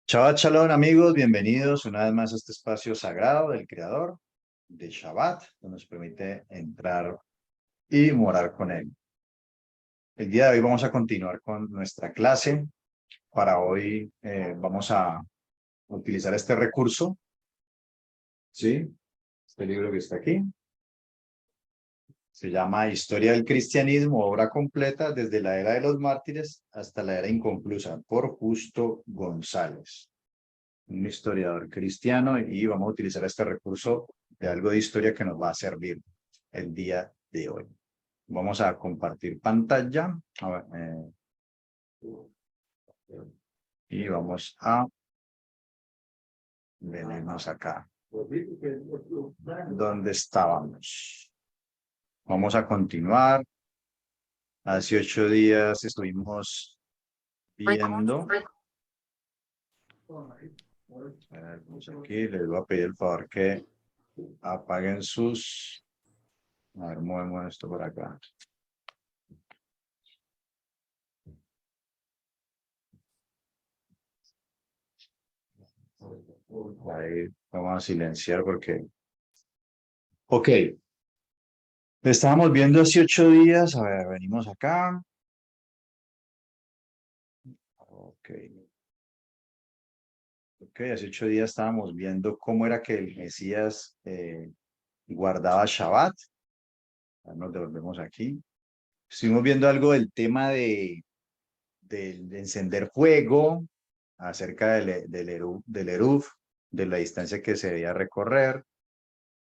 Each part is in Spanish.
Shabbat Shalom amigos, bienvenidos una vez más a este espacio sagrado del Creador de Shabbat, que nos permite entrar y morar con Él. El día de hoy vamos a continuar con nuestra clase. Para hoy vamos a utilizar este recurso, ¿sí? Este libro que está aquí. Se llama Historia del Cristianismo, obra completa desde la era de los mártires hasta la era inconclusa, por Justo González, un historiador cristiano, y vamos a utilizar este recurso de algo de historia que nos va a servir el día de hoy. Vamos a compartir pantalla y vamos a venirnos acá donde estábamos. Vamos a continuar. Hace 8 días estuvimos viendo. Aquí les voy a pedir el favor que apaguen sus. A ver, movemos esto por acá. Ahí vamos a silenciar porque. Ok. Estábamos viendo hace 8 días. A ver, venimos acá. Ok. Ok, hace 8 días estábamos viendo cómo era que el Mesías guardaba Shabbat. Ya nos devolvemos aquí. Estuvimos viendo algo del tema de encender fuego, acerca del Eruv, de la distancia que se debía recorrer,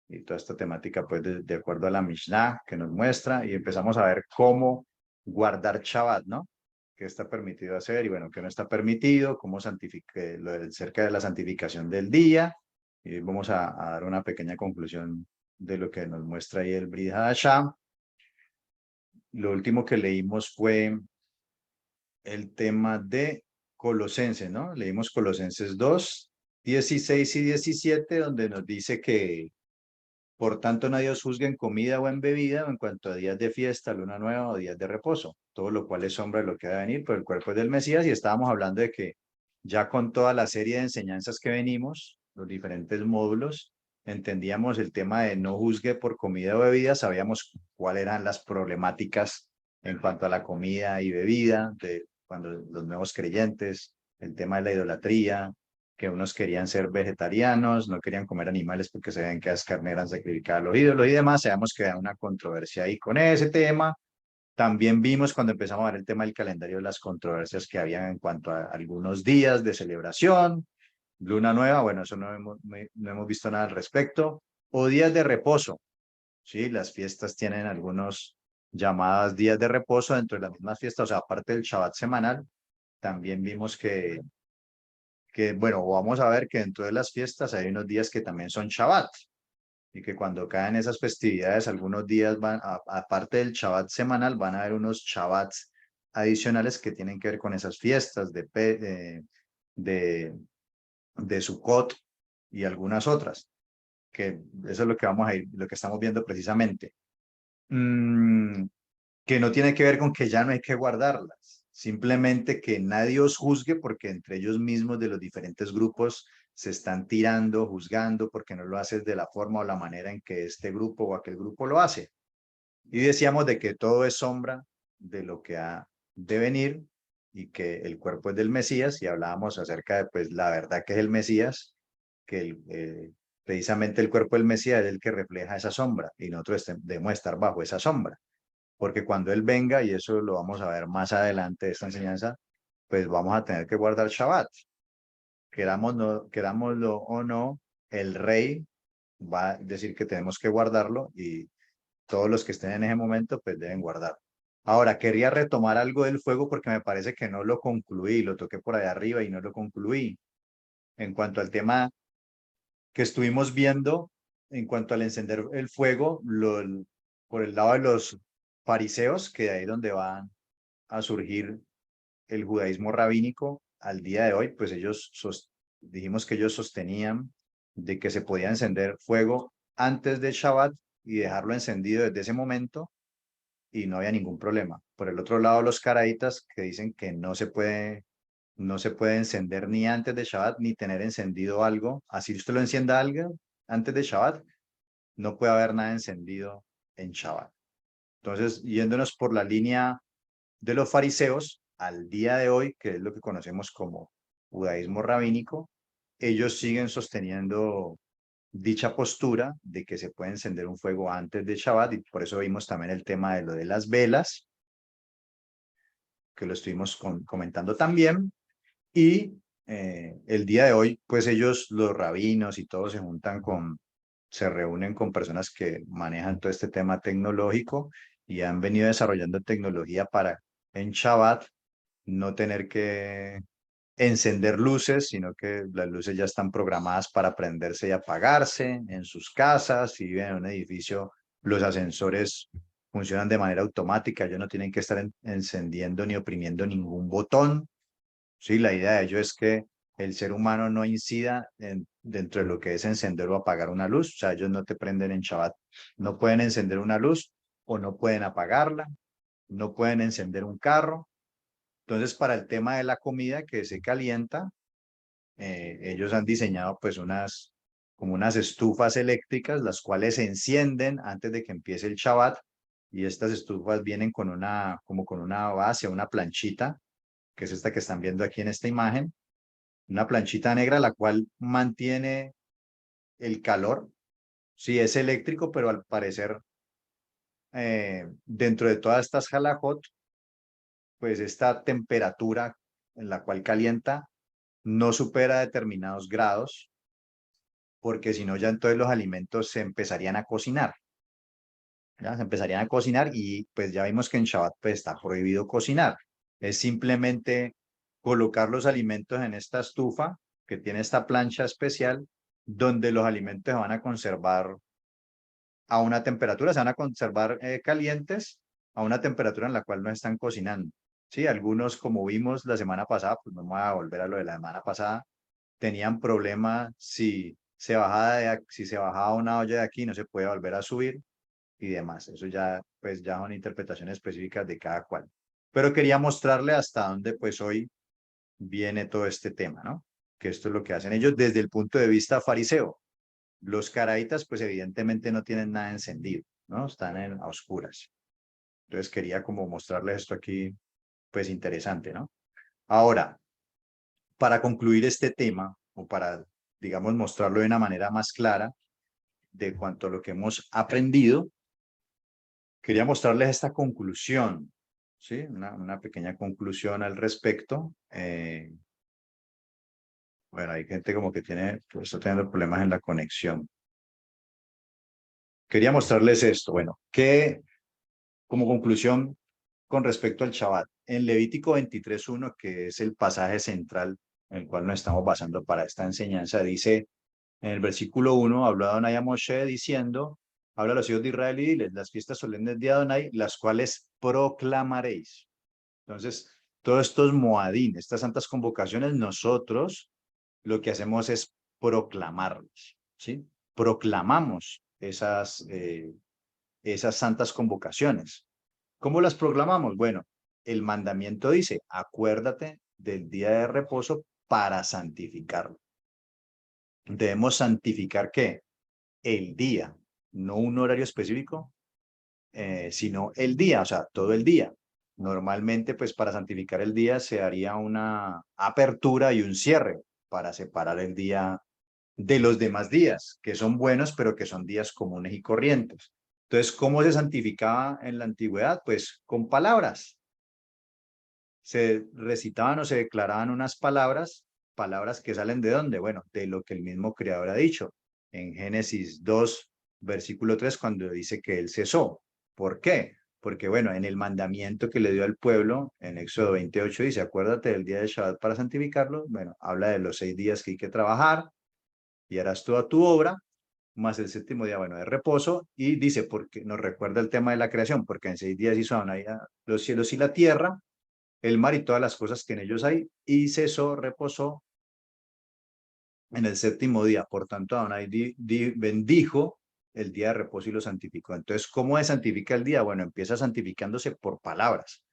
y toda esta temática, pues, de acuerdo a la Mishnah que nos muestra, y empezamos a ver cómo guardar Shabbat, ¿no? Qué está permitido hacer y, bueno, qué no está permitido, cómo santifique, cerca de la santificación del día, y vamos a dar una pequeña conclusión de lo que nos muestra ahí el Brit Hadashah. Lo último que leímos fue el tema de Colosenses, ¿no? Leímos Colosenses 2, 16 y 17, donde nos dice que, por tanto, nadie os juzgue en comida o en bebida, o en cuanto a días de fiesta, luna nueva o días de reposo, todo lo cual es sombra de lo que ha de venir, pero el cuerpo es del Mesías. Y estábamos hablando de que ya con toda la serie de enseñanzas que venimos, los diferentes módulos, entendíamos el tema de no juzgue por comida o bebida, sabíamos cuáles eran las problemáticas en cuanto a la comida y bebida, de cuando los nuevos creyentes, el tema de la idolatría, que unos querían ser vegetarianos, no querían comer animales porque se ven que las carnes eran sacrificadas a los ídolos y demás. Sabemos que hay una controversia ahí con ese tema. También vimos, cuando empezamos a ver el tema del calendario, las controversias que había en cuanto a algunos días de celebración, luna nueva, bueno, eso no hemos visto nada al respecto, o días de reposo, ¿sí? Las fiestas tienen algunos llamadas días de reposo dentro de las mismas fiestas, o sea, aparte del Shabbat semanal. También vimos bueno, vamos a ver que dentro de las fiestas hay unos días que también son Shabbat, y que cuando caen esas festividades, algunos días aparte del Shabbat semanal, van a haber unos Shabbats adicionales que tienen que ver con esas fiestas de, de Sukkot y algunas otras, que eso es lo que vamos a ir, lo que estamos viendo precisamente. Que no tiene que ver con que ya no hay que guardarlas, simplemente que nadie os juzgue porque entre ellos mismos de los diferentes grupos se están tirando, juzgando, porque no lo haces de la forma o la manera en que este grupo o aquel grupo lo hace. Y decíamos de que todo es sombra de lo que ha de venir, y que el cuerpo es del Mesías, y hablábamos acerca de, pues, la verdad que es el Mesías, que precisamente el cuerpo del Mesías es el que refleja esa sombra, y nosotros debemos estar bajo esa sombra, porque cuando Él venga, y eso lo vamos a ver más adelante de esta enseñanza, pues vamos a tener que guardar Shabbat. Querámoslo o no, el rey va a decir que tenemos que guardarlo, y todos los que estén en ese momento pues deben guardar. Ahora, quería retomar algo del fuego porque me parece que no lo concluí, lo toqué por allá arriba y no lo concluí. En cuanto al tema que estuvimos viendo, en cuanto al encender el fuego, por el lado de los fariseos, que de ahí donde va a surgir el judaísmo rabínico al día de hoy, pues dijimos que ellos sostenían de que se podía encender fuego antes del Shabbat y dejarlo encendido desde ese momento, y no había ningún problema. Por el otro lado, los caraítas, que dicen que no se puede no se puede encender ni antes de Shabbat, ni tener encendido algo. Así usted lo encienda algo antes de Shabbat, no puede haber nada encendido en Shabbat. Entonces, yéndonos por la línea de los fariseos, al día de hoy, que es lo que conocemos como judaísmo rabínico, ellos siguen sosteniendo dicha postura de que se puede encender un fuego antes de Shabbat, y por eso vimos también el tema de lo de las velas, que lo estuvimos comentando también, y el día de hoy, pues ellos, los rabinos y todos se reúnen con personas que manejan todo este tema tecnológico y han venido desarrollando tecnología para en Shabbat no tener que encender luces, sino que las luces ya están programadas para prenderse y apagarse en sus casas. Si viven en un edificio, los ascensores funcionan de manera automática, ellos no tienen que estar encendiendo ni oprimiendo ningún botón. Sí, la idea de ello es que el ser humano no incida dentro de lo que es encender o apagar una luz. O sea, ellos no te prenden en Shabbat, no pueden encender una luz o no pueden apagarla, no pueden encender un carro. Entonces, para el tema de la comida que se calienta, ellos han diseñado pues como unas estufas eléctricas, las cuales se encienden antes de que empiece el Shabbat, y estas estufas vienen como con una base, una planchita, que es esta que están viendo aquí en esta imagen, una planchita negra, la cual mantiene el calor. Sí, es eléctrico, pero al parecer, dentro de todas estas halajot, pues esta temperatura en la cual calienta no supera determinados grados, porque si no ya entonces los alimentos se empezarían a cocinar. ¿Ya? Se empezarían a cocinar y pues ya vimos que en Shabbat pues está prohibido cocinar. Es simplemente colocar los alimentos en esta estufa que tiene esta plancha especial donde los alimentos se van a conservar a una temperatura, se van a conservar calientes a una temperatura en la cual no están cocinando. Sí, algunos, como vimos la semana pasada, pues no me voy a volver a lo de la semana pasada, tenían problema si se bajaba una olla de aquí, no se puede volver a subir y demás. Eso ya, pues ya son interpretaciones específicas de cada cual. Pero quería mostrarle hasta dónde pues hoy viene todo este tema, ¿no? Que esto es lo que hacen ellos desde el punto de vista fariseo. Los caraítas, pues evidentemente no tienen nada encendido, ¿no? Están a oscuras. Entonces quería como mostrarles esto aquí, pues interesante, ¿no? Ahora, para concluir este tema, o para, digamos, mostrarlo de una manera más clara de cuanto a lo que hemos aprendido, quería mostrarles esta conclusión, ¿sí? Una pequeña conclusión al respecto. Bueno, hay gente como que pues, está teniendo problemas en la conexión. Quería mostrarles esto. Bueno, que como conclusión con respecto al Shabbat, en Levítico 23:1, que es el pasaje central en el cual nos estamos basando para esta enseñanza, dice en el versículo 1, habló Adonai a Moshe diciendo, habla a los hijos de Israel y diles, las fiestas solemnes de Adonai, las cuales proclamaréis. Entonces, todos estos moadín, estas santas convocaciones, nosotros lo que hacemos es proclamarlas, ¿sí? Proclamamos esas santas convocaciones. ¿Cómo las proclamamos? Bueno, el mandamiento dice, acuérdate del día de reposo para santificarlo. Debemos santificar ¿qué? El día, no un horario específico, sino el día, o sea, todo el día. Normalmente, pues para santificar el día se haría una apertura y un cierre para separar el día de los demás días, que son buenos, pero que son días comunes y corrientes. Entonces, ¿cómo se santificaba en la antigüedad? Pues con palabras. Se recitaban o se declaraban unas palabras que salen ¿de dónde? Bueno, de lo que el mismo Creador ha dicho. En Génesis 2, versículo 3, cuando dice que Él cesó. ¿Por qué? Porque, bueno, en el mandamiento que le dio al pueblo, en Éxodo 28 dice, acuérdate del día de Shabbat para santificarlo. Bueno, habla de los 6 días que hay que trabajar y harás toda tu obra, más el séptimo día, bueno, de reposo, y dice, porque nos recuerda el tema de la creación, porque en 6 días hizo Adonai los cielos y la tierra, el mar y todas las cosas que en ellos hay, y cesó, reposó en el séptimo día. Por tanto, Adonai bendijo el día de reposo y lo santificó. Entonces, ¿cómo se santifica el día? Bueno, empieza santificándose por palabras,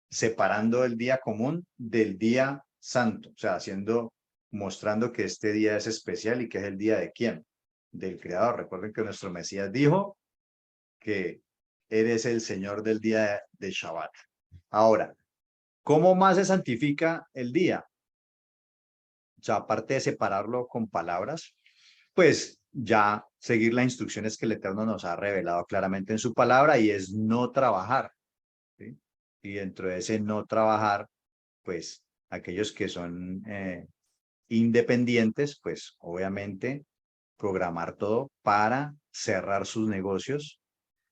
separando el día común del día santo, o sea, mostrando que este día es especial y que es el día de quién, del Creador. Recuerden que nuestro Mesías dijo que eres el Señor del día de Shabbat. Ahora, ¿cómo más se santifica el día? O sea, aparte de separarlo con palabras, pues ya seguir las instrucciones que el Eterno nos ha revelado claramente en su palabra y es no trabajar, ¿sí? Y dentro de ese no trabajar, pues aquellos que son independientes, pues obviamente programar todo para cerrar sus negocios.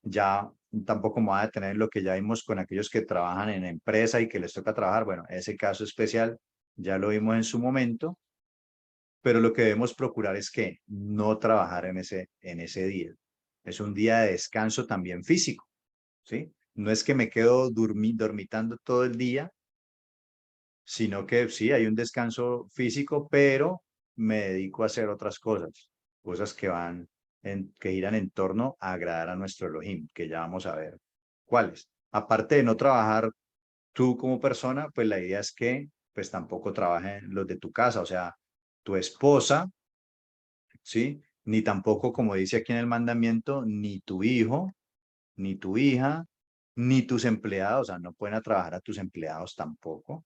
Ya tampoco me voy a detener en lo que ya vimos con aquellos que trabajan en empresa y que les toca trabajar. Bueno, ese caso especial ya lo vimos en su momento, pero lo que debemos procurar es que no trabajar en ese día. Es un día de descanso también físico, ¿sí? No es que me quedo dormitando todo el día, sino que sí, hay un descanso físico, pero me dedico a hacer otras cosas, cosas que giran en torno a agradar a nuestro Elohim, que ya vamos a ver cuáles. Aparte de no trabajar tú como persona, pues la idea es que pues tampoco trabajen los de tu casa, o sea, tu esposa, ¿sí? Ni tampoco, como dice aquí en el mandamiento, ni tu hijo, ni tu hija, ni tus empleados, o sea, no pueden a trabajar a tus empleados tampoco,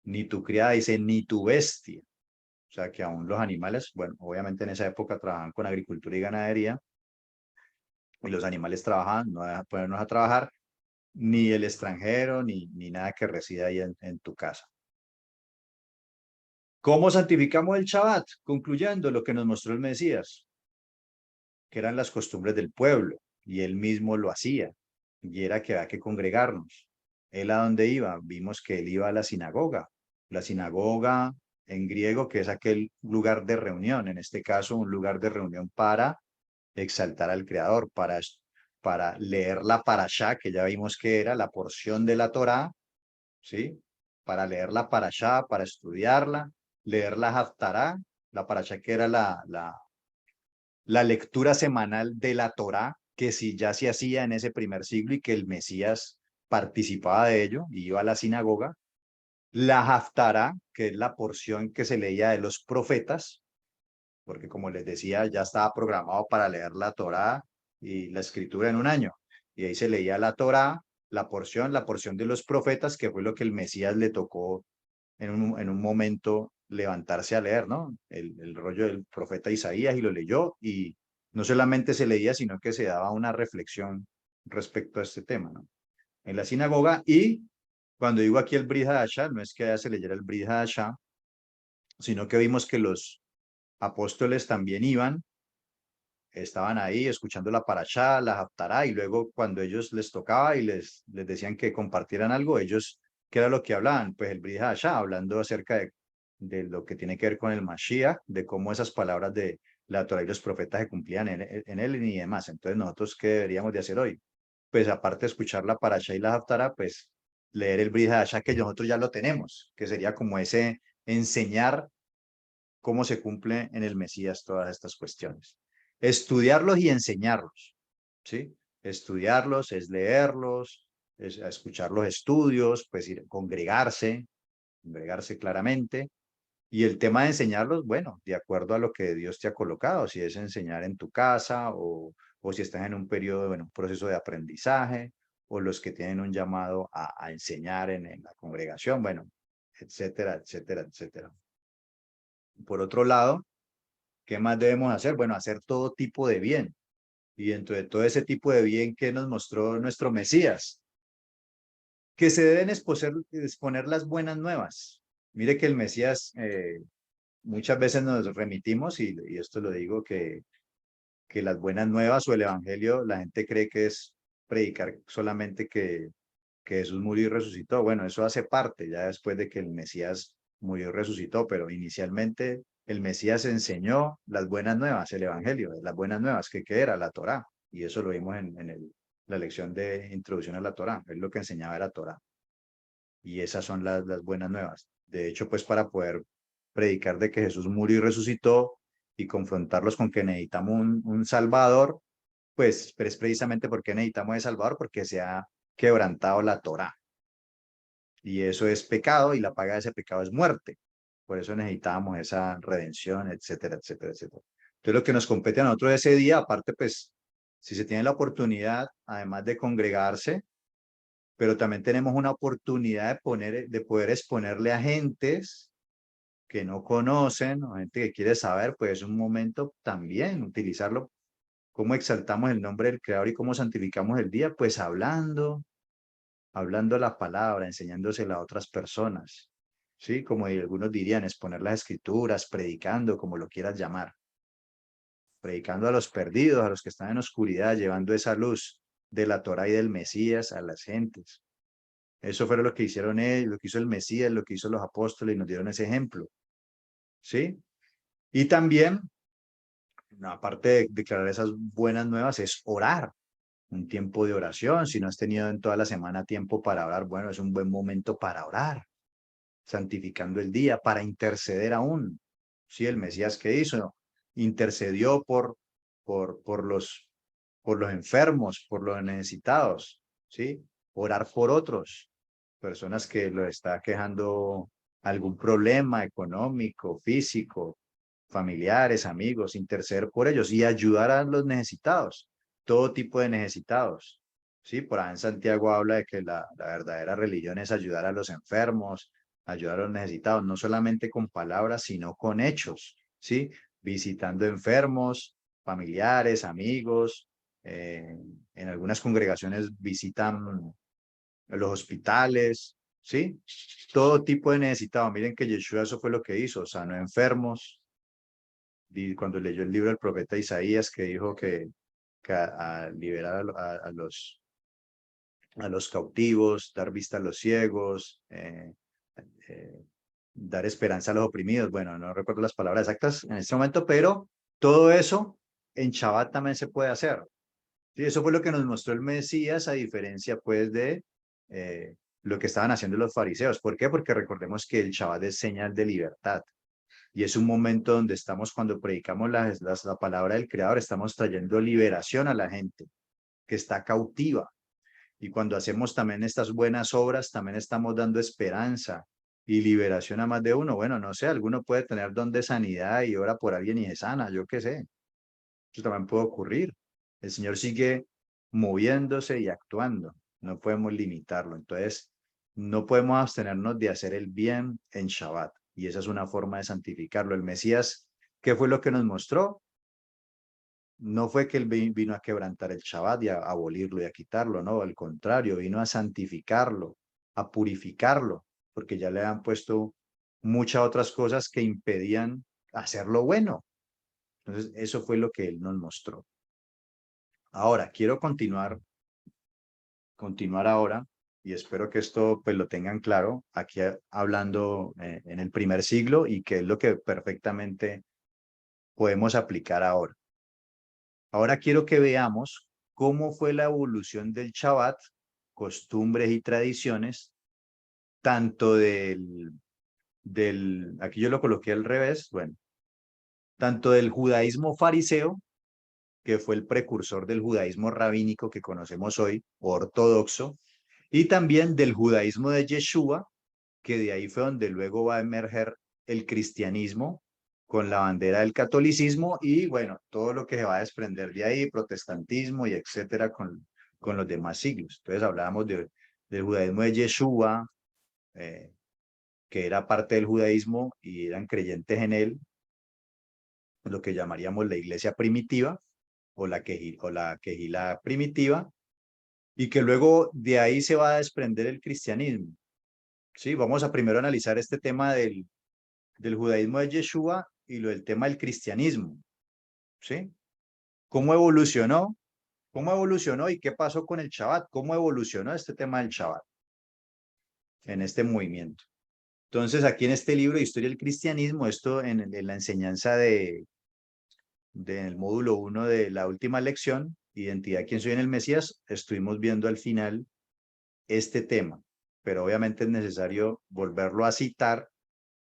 ni tu criada, dice, ni tu bestia. O sea, que aún los animales, bueno, obviamente en esa época trabajaban con agricultura y ganadería, y los animales trabajaban, no dejan ponernos a trabajar, ni el extranjero, ni nada que resida ahí en tu casa. ¿Cómo santificamos el Shabbat? Concluyendo lo que nos mostró el Mesías, que eran las costumbres del pueblo, y él mismo lo hacía, y era que había que congregarnos. ¿Él a dónde iba? Vimos que él iba a la sinagoga en griego, que es aquel lugar de reunión, en este caso un lugar de reunión para exaltar al Creador, para leer la parashá, que ya vimos que era la porción de la Torá, ¿sí? Para leer la parashá, para estudiarla, leer la haftará, la parashá que era la lectura semanal de la Torá, que si ya se hacía en ese primer siglo y que el Mesías participaba de ello y iba a la sinagoga, la haftará, que es la porción que se leía de los profetas, porque como les decía, ya estaba programado para leer la Torá y la escritura en un año. Y ahí se leía la Torá, la porción de los profetas, que fue lo que el Mesías le tocó en un momento levantarse a leer, ¿no? El rollo del profeta Isaías y lo leyó y no solamente se leía, sino que se daba una reflexión respecto a este tema, ¿no? En la sinagoga y cuando digo aquí el Brit Hadashah, no es que allá se leyera el Brit Hadashah, sino que vimos que los apóstoles también estaban ahí escuchando la parashá, la haftará, y luego cuando ellos les tocaba y les decían que compartieran algo, ellos, ¿qué era lo que hablaban? Pues el Brit Hadashah, hablando acerca de lo que tiene que ver con el Mashiach, de cómo esas palabras de la Torah y los profetas se cumplían en él y demás. Entonces, ¿nosotros qué deberíamos de hacer hoy? Pues aparte de escuchar la parashá y la haftará, pues leer el Brit Hadashah que nosotros ya lo tenemos, que sería como ese enseñar cómo se cumple en el Mesías todas estas cuestiones. Estudiarlos y enseñarlos, ¿sí? Estudiarlos es leerlos, es escuchar los estudios, pues ir, congregarse claramente. Y el tema de enseñarlos, bueno, de acuerdo a lo que Dios te ha colocado, si es enseñar en tu casa o si estás en un periodo, bueno, un proceso de aprendizaje, o los que tienen un llamado a enseñar en la congregación, bueno, etcétera, etcétera, etcétera. Por otro lado, ¿qué más debemos hacer? Bueno, hacer todo tipo de bien. Y dentro de todo ese tipo de bien que nos mostró nuestro Mesías, que se deben exponer las buenas nuevas. Mire que el Mesías, muchas veces nos remitimos, y esto lo digo, que las buenas nuevas o el Evangelio, la gente cree que es predicar solamente que Jesús murió y resucitó. Bueno, eso hace parte ya después de que el Mesías murió y resucitó, pero inicialmente el Mesías enseñó las buenas nuevas, el Evangelio, las buenas nuevas, que era la Torá, y eso lo vimos en la lección de introducción a la Torá, es lo que enseñaba la Torá, y esas son las buenas nuevas. De hecho, pues para poder predicar de que Jesús murió y resucitó y confrontarlos con que necesitamos un Salvador, pues es precisamente porque necesitamos de Salvador, porque se ha quebrantado la Torá. Y eso es pecado y la paga de ese pecado es muerte. Por eso necesitábamos esa redención, etcétera, etcétera, etcétera. Entonces lo que nos compete a nosotros ese día, aparte pues, si se tiene la oportunidad, además de congregarse, pero también tenemos una oportunidad de poder exponerle a gentes que no conocen o gente que quiere saber, pues es un momento también utilizarlo. ¿Cómo exaltamos el nombre del Creador y cómo santificamos el día? Pues hablando la palabra, enseñándosela a otras personas. ¿Sí? Como algunos dirían, exponer las escrituras, predicando, como lo quieras llamar. Predicando a los perdidos, a los que están en oscuridad, llevando esa luz de la Torá y del Mesías a las gentes. Eso fue lo que hicieron ellos, lo que hizo el Mesías, lo que hizo los apóstoles y nos dieron ese ejemplo. ¿Sí? Y también, aparte de declarar esas buenas nuevas, es orar. Un tiempo de oración. Si no has tenido en toda la semana tiempo para orar, bueno, es un buen momento para orar, santificando el día, para interceder aún. Sí, el Mesías que hizo, intercedió por los enfermos, por los necesitados, ¿sí? Orar por otros, personas que lo está quejando algún problema económico, físico, familiares, amigos, interceder por ellos y ayudar a los necesitados, todo tipo de necesitados. Sí, por ahí en Santiago habla de que la verdadera religión es ayudar a los enfermos, ayudar a los necesitados, no solamente con palabras, sino con hechos, ¿sí? Visitando enfermos, familiares, amigos. En algunas congregaciones visitan los hospitales, ¿sí? Todo tipo de necesitados. Miren que Yeshua eso fue lo que hizo, sanó enfermos. Y cuando leyó el libro del profeta Isaías, que dijo que a liberar a los cautivos, dar vista a los ciegos, eh, dar esperanza a los oprimidos. Bueno, no recuerdo las palabras exactas en este momento, pero todo eso en Shabbat también se puede hacer. Sí, eso fue lo que nos mostró el Mesías, a diferencia pues de lo que estaban haciendo los fariseos. ¿Por qué? Porque recordemos que el Shabbat es señal de libertad. Y es un momento donde estamos, cuando predicamos la palabra del Creador, estamos trayendo liberación a la gente que está cautiva. Y cuando hacemos también estas buenas obras, también estamos dando esperanza y liberación a más de uno. Bueno, no sé, alguno puede tener don de sanidad y ora por alguien y se sana, yo qué sé. Eso también puede ocurrir. El Señor sigue moviéndose y actuando. No podemos limitarlo. Entonces, no podemos abstenernos de hacer el bien en Shabbat. Y esa es una forma de santificarlo. El Mesías, ¿qué fue lo que nos mostró? No fue que él vino a quebrantar el Shabbat y a abolirlo y a quitarlo, no, al contrario, vino a santificarlo, a purificarlo, porque ya le han puesto muchas otras cosas que impedían hacerlo bueno. Entonces, eso fue lo que él nos mostró. Ahora, quiero continuar ahora, y espero que esto pues lo tengan claro, aquí hablando en el primer siglo y que es lo que perfectamente podemos aplicar ahora. Ahora quiero que veamos cómo fue la evolución del Shabbat, costumbres y tradiciones, tanto aquí yo lo coloqué al revés, bueno, tanto del judaísmo fariseo, que fue el precursor del judaísmo rabínico que conocemos hoy, ortodoxo, y también del judaísmo de Yeshua, que de ahí fue donde luego va a emerger el cristianismo con la bandera del catolicismo y bueno, todo lo que se va a desprender de ahí, protestantismo y etcétera con los demás siglos. Entonces hablábamos del judaísmo de Yeshua, que era parte del judaísmo y eran creyentes en él, lo que llamaríamos la iglesia primitiva o la quejilá primitiva, y que luego de ahí se va a desprender el cristianismo. Sí, vamos a primero analizar este tema del judaísmo de Yeshua y lo del tema del cristianismo, ¿sí? ¿Cómo evolucionó? ¿Cómo evolucionó y qué pasó con el Shabbat? ¿Cómo evolucionó este tema del Shabbat en este movimiento? Entonces, aquí en este libro de Historia del Cristianismo, esto en la enseñanza del módulo 1 de la última lección, Identidad, quién soy en el Mesías, estuvimos viendo al final este tema, pero obviamente es necesario volverlo a citar.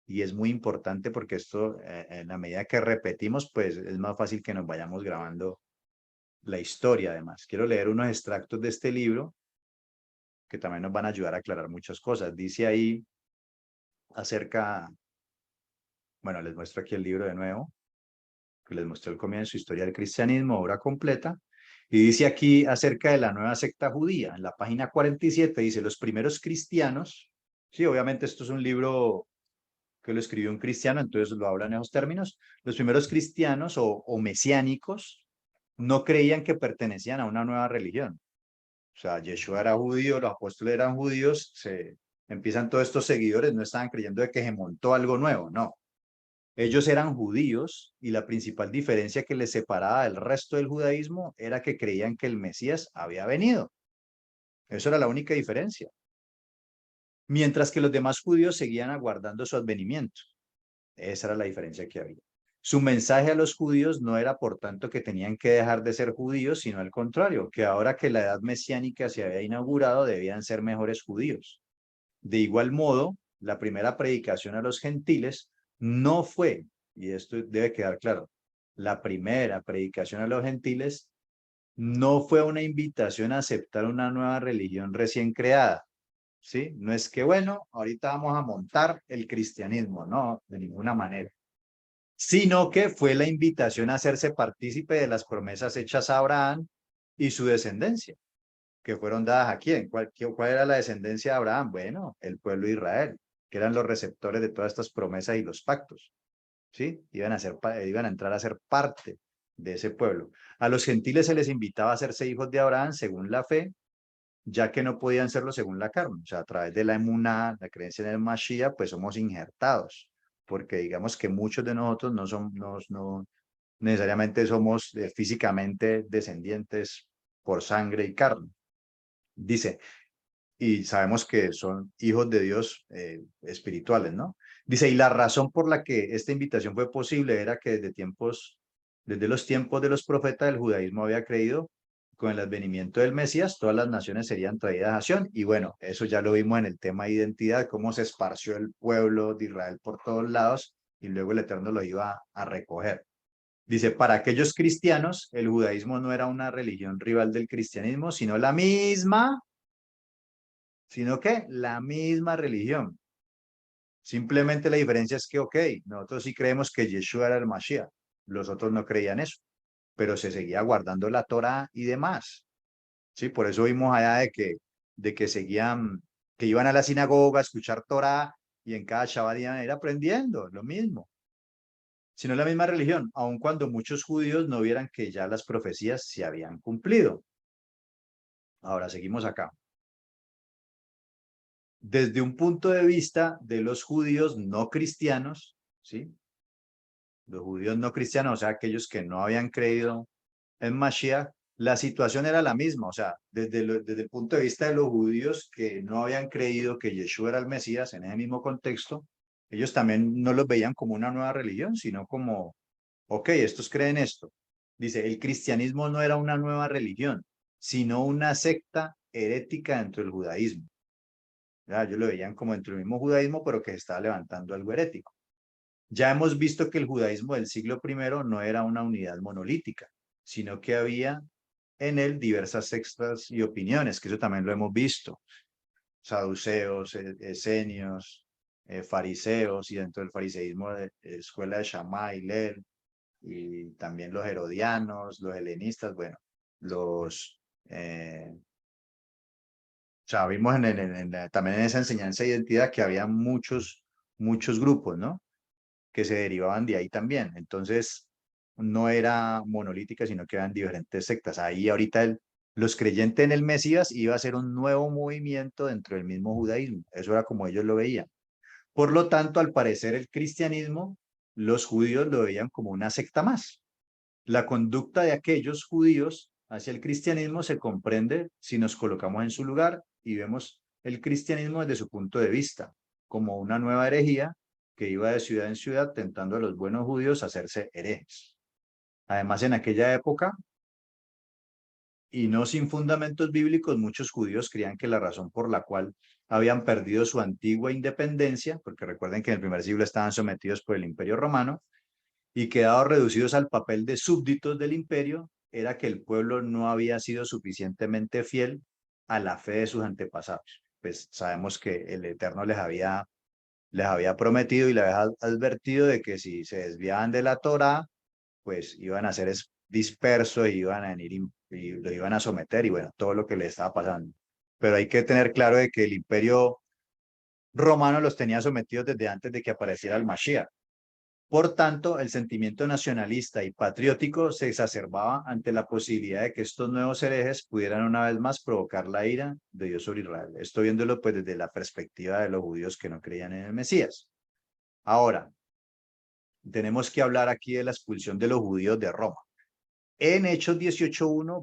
Y es muy importante porque esto, en la medida que repetimos, pues es más fácil que nos vayamos grabando la historia además. Quiero leer unos extractos de este libro que también nos van a ayudar a aclarar muchas cosas. Dice ahí acerca, bueno, les muestro aquí el libro de nuevo, que les mostré al comienzo, Historia del Cristianismo, obra completa, y dice aquí acerca de la nueva secta judía, en la página 47 dice, los primeros cristianos, sí, obviamente esto es un libro que lo escribió un cristiano, entonces lo hablan en esos términos, los primeros cristianos o mesiánicos no creían que pertenecían a una nueva religión. O sea, Yeshua era judío, los apóstoles eran judíos, se empiezan todos estos seguidores, no estaban creyendo de que se montó algo nuevo, no. Ellos eran judíos y la principal diferencia que les separaba del resto del judaísmo era que creían que el Mesías había venido. Eso era la única diferencia. Mientras que los demás judíos seguían aguardando su advenimiento. Esa era la diferencia que había. Su mensaje a los judíos no era, por tanto, que tenían que dejar de ser judíos, sino al contrario, que ahora que la edad mesiánica se había inaugurado, debían ser mejores judíos. De igual modo, la primera predicación a los gentiles no fue, y esto debe quedar claro, la primera predicación a los gentiles no fue una invitación a aceptar una nueva religión recién creada, ¿sí? No es que, bueno, ahorita vamos a montar el cristianismo, no, de ninguna manera, sino que fue la invitación a hacerse partícipe de las promesas hechas a Abraham y su descendencia, que fueron dadas a quién. ¿Cuál era la descendencia de Abraham? Bueno, el pueblo de Israel, que eran los receptores de todas estas promesas y los pactos, ¿sí? Iban a entrar a ser parte de ese pueblo. A los gentiles se les invitaba a hacerse hijos de Abraham según la fe, ya que no podían serlo según la carne. O sea, a través de la emuná, la creencia en el Mashiach, pues somos injertados, porque digamos que muchos de nosotros no necesariamente somos físicamente descendientes por sangre y carne. Dice, y sabemos que son hijos de Dios espirituales, ¿no? Dice, y la razón por la que esta invitación fue posible era que desde los tiempos de los profetas, el judaísmo había creído con el advenimiento del Mesías, todas las naciones serían traídas a Sion. Y bueno, eso ya lo vimos en el tema de identidad, cómo se esparció el pueblo de Israel por todos lados y luego el Eterno lo iba a recoger. Dice, para aquellos cristianos, el judaísmo no era una religión rival del cristianismo, sino que la misma religión. Simplemente la diferencia es que, ok, nosotros sí creemos que Yeshua era el Mashiach, los otros no creían eso, pero se seguía guardando la Torah y demás. Sí, por eso vimos allá de que seguían, que iban a la sinagoga a escuchar Torah y en cada Shabbat iban a ir aprendiendo, lo mismo. Sino la misma religión, aun cuando muchos judíos no vieran que ya las profecías se habían cumplido. Ahora seguimos acá. Desde un punto de vista de los judíos no cristianos, ¿sí? Los judíos no cristianos, o sea, aquellos que no habían creído en Mashiach, la situación era la misma, o sea, desde el punto de vista de los judíos que no habían creído que Yeshua era el Mesías en ese mismo contexto, ellos también no los veían como una nueva religión, sino como, ok, estos creen esto. Dice, el cristianismo no era una nueva religión, sino una secta herética dentro del judaísmo. Ya, ellos lo veían como dentro del mismo judaísmo, pero que se estaba levantando algo herético. Ya hemos visto que el judaísmo del siglo I no era una unidad monolítica, sino que había en él diversas sectas y opiniones, que eso también lo hemos visto. Saduceos, esenios, fariseos, y dentro del fariseísmo escuela de Shammai, Hillel, y también los herodianos, los helenistas, bueno, o sea, vimos también en esa enseñanza de identidad que había muchos grupos, ¿no? Que se derivaban de ahí también. Entonces, no era monolítica, sino que eran diferentes sectas. Ahí ahorita los creyentes en el Mesías iba a ser un nuevo movimiento dentro del mismo judaísmo. Eso era como ellos lo veían. Por lo tanto, al parecer el cristianismo, los judíos lo veían como una secta más. La conducta de aquellos judíos hacia el cristianismo se comprende si nos colocamos en su lugar y vemos el cristianismo desde su punto de vista, como una nueva herejía que iba de ciudad en ciudad tentando a los buenos judíos a hacerse herejes. Además, en aquella época, y no sin fundamentos bíblicos, muchos judíos creían que la razón por la cual habían perdido su antigua independencia, porque recuerden que en el primer siglo estaban sometidos por el Imperio Romano, y quedados reducidos al papel de súbditos del imperio, era que el pueblo no había sido suficientemente fiel a la fe de sus antepasados. Pues sabemos que el Eterno les había prometido y les había advertido de que si se desviaban de la Torá, pues iban a ser dispersos y iban a venir y lo iban a someter y bueno, todo lo que les estaba pasando. Pero hay que tener claro de que el imperio romano los tenía sometidos desde antes de que apareciera el Mashiach. Por tanto, el sentimiento nacionalista y patriótico se exacerbaba ante la posibilidad de que estos nuevos herejes pudieran una vez más provocar la ira de Dios sobre Israel. Esto viéndolo pues desde la perspectiva de los judíos que no creían en el Mesías. Ahora, tenemos que hablar aquí de la expulsión de los judíos de Roma. En Hechos 18.1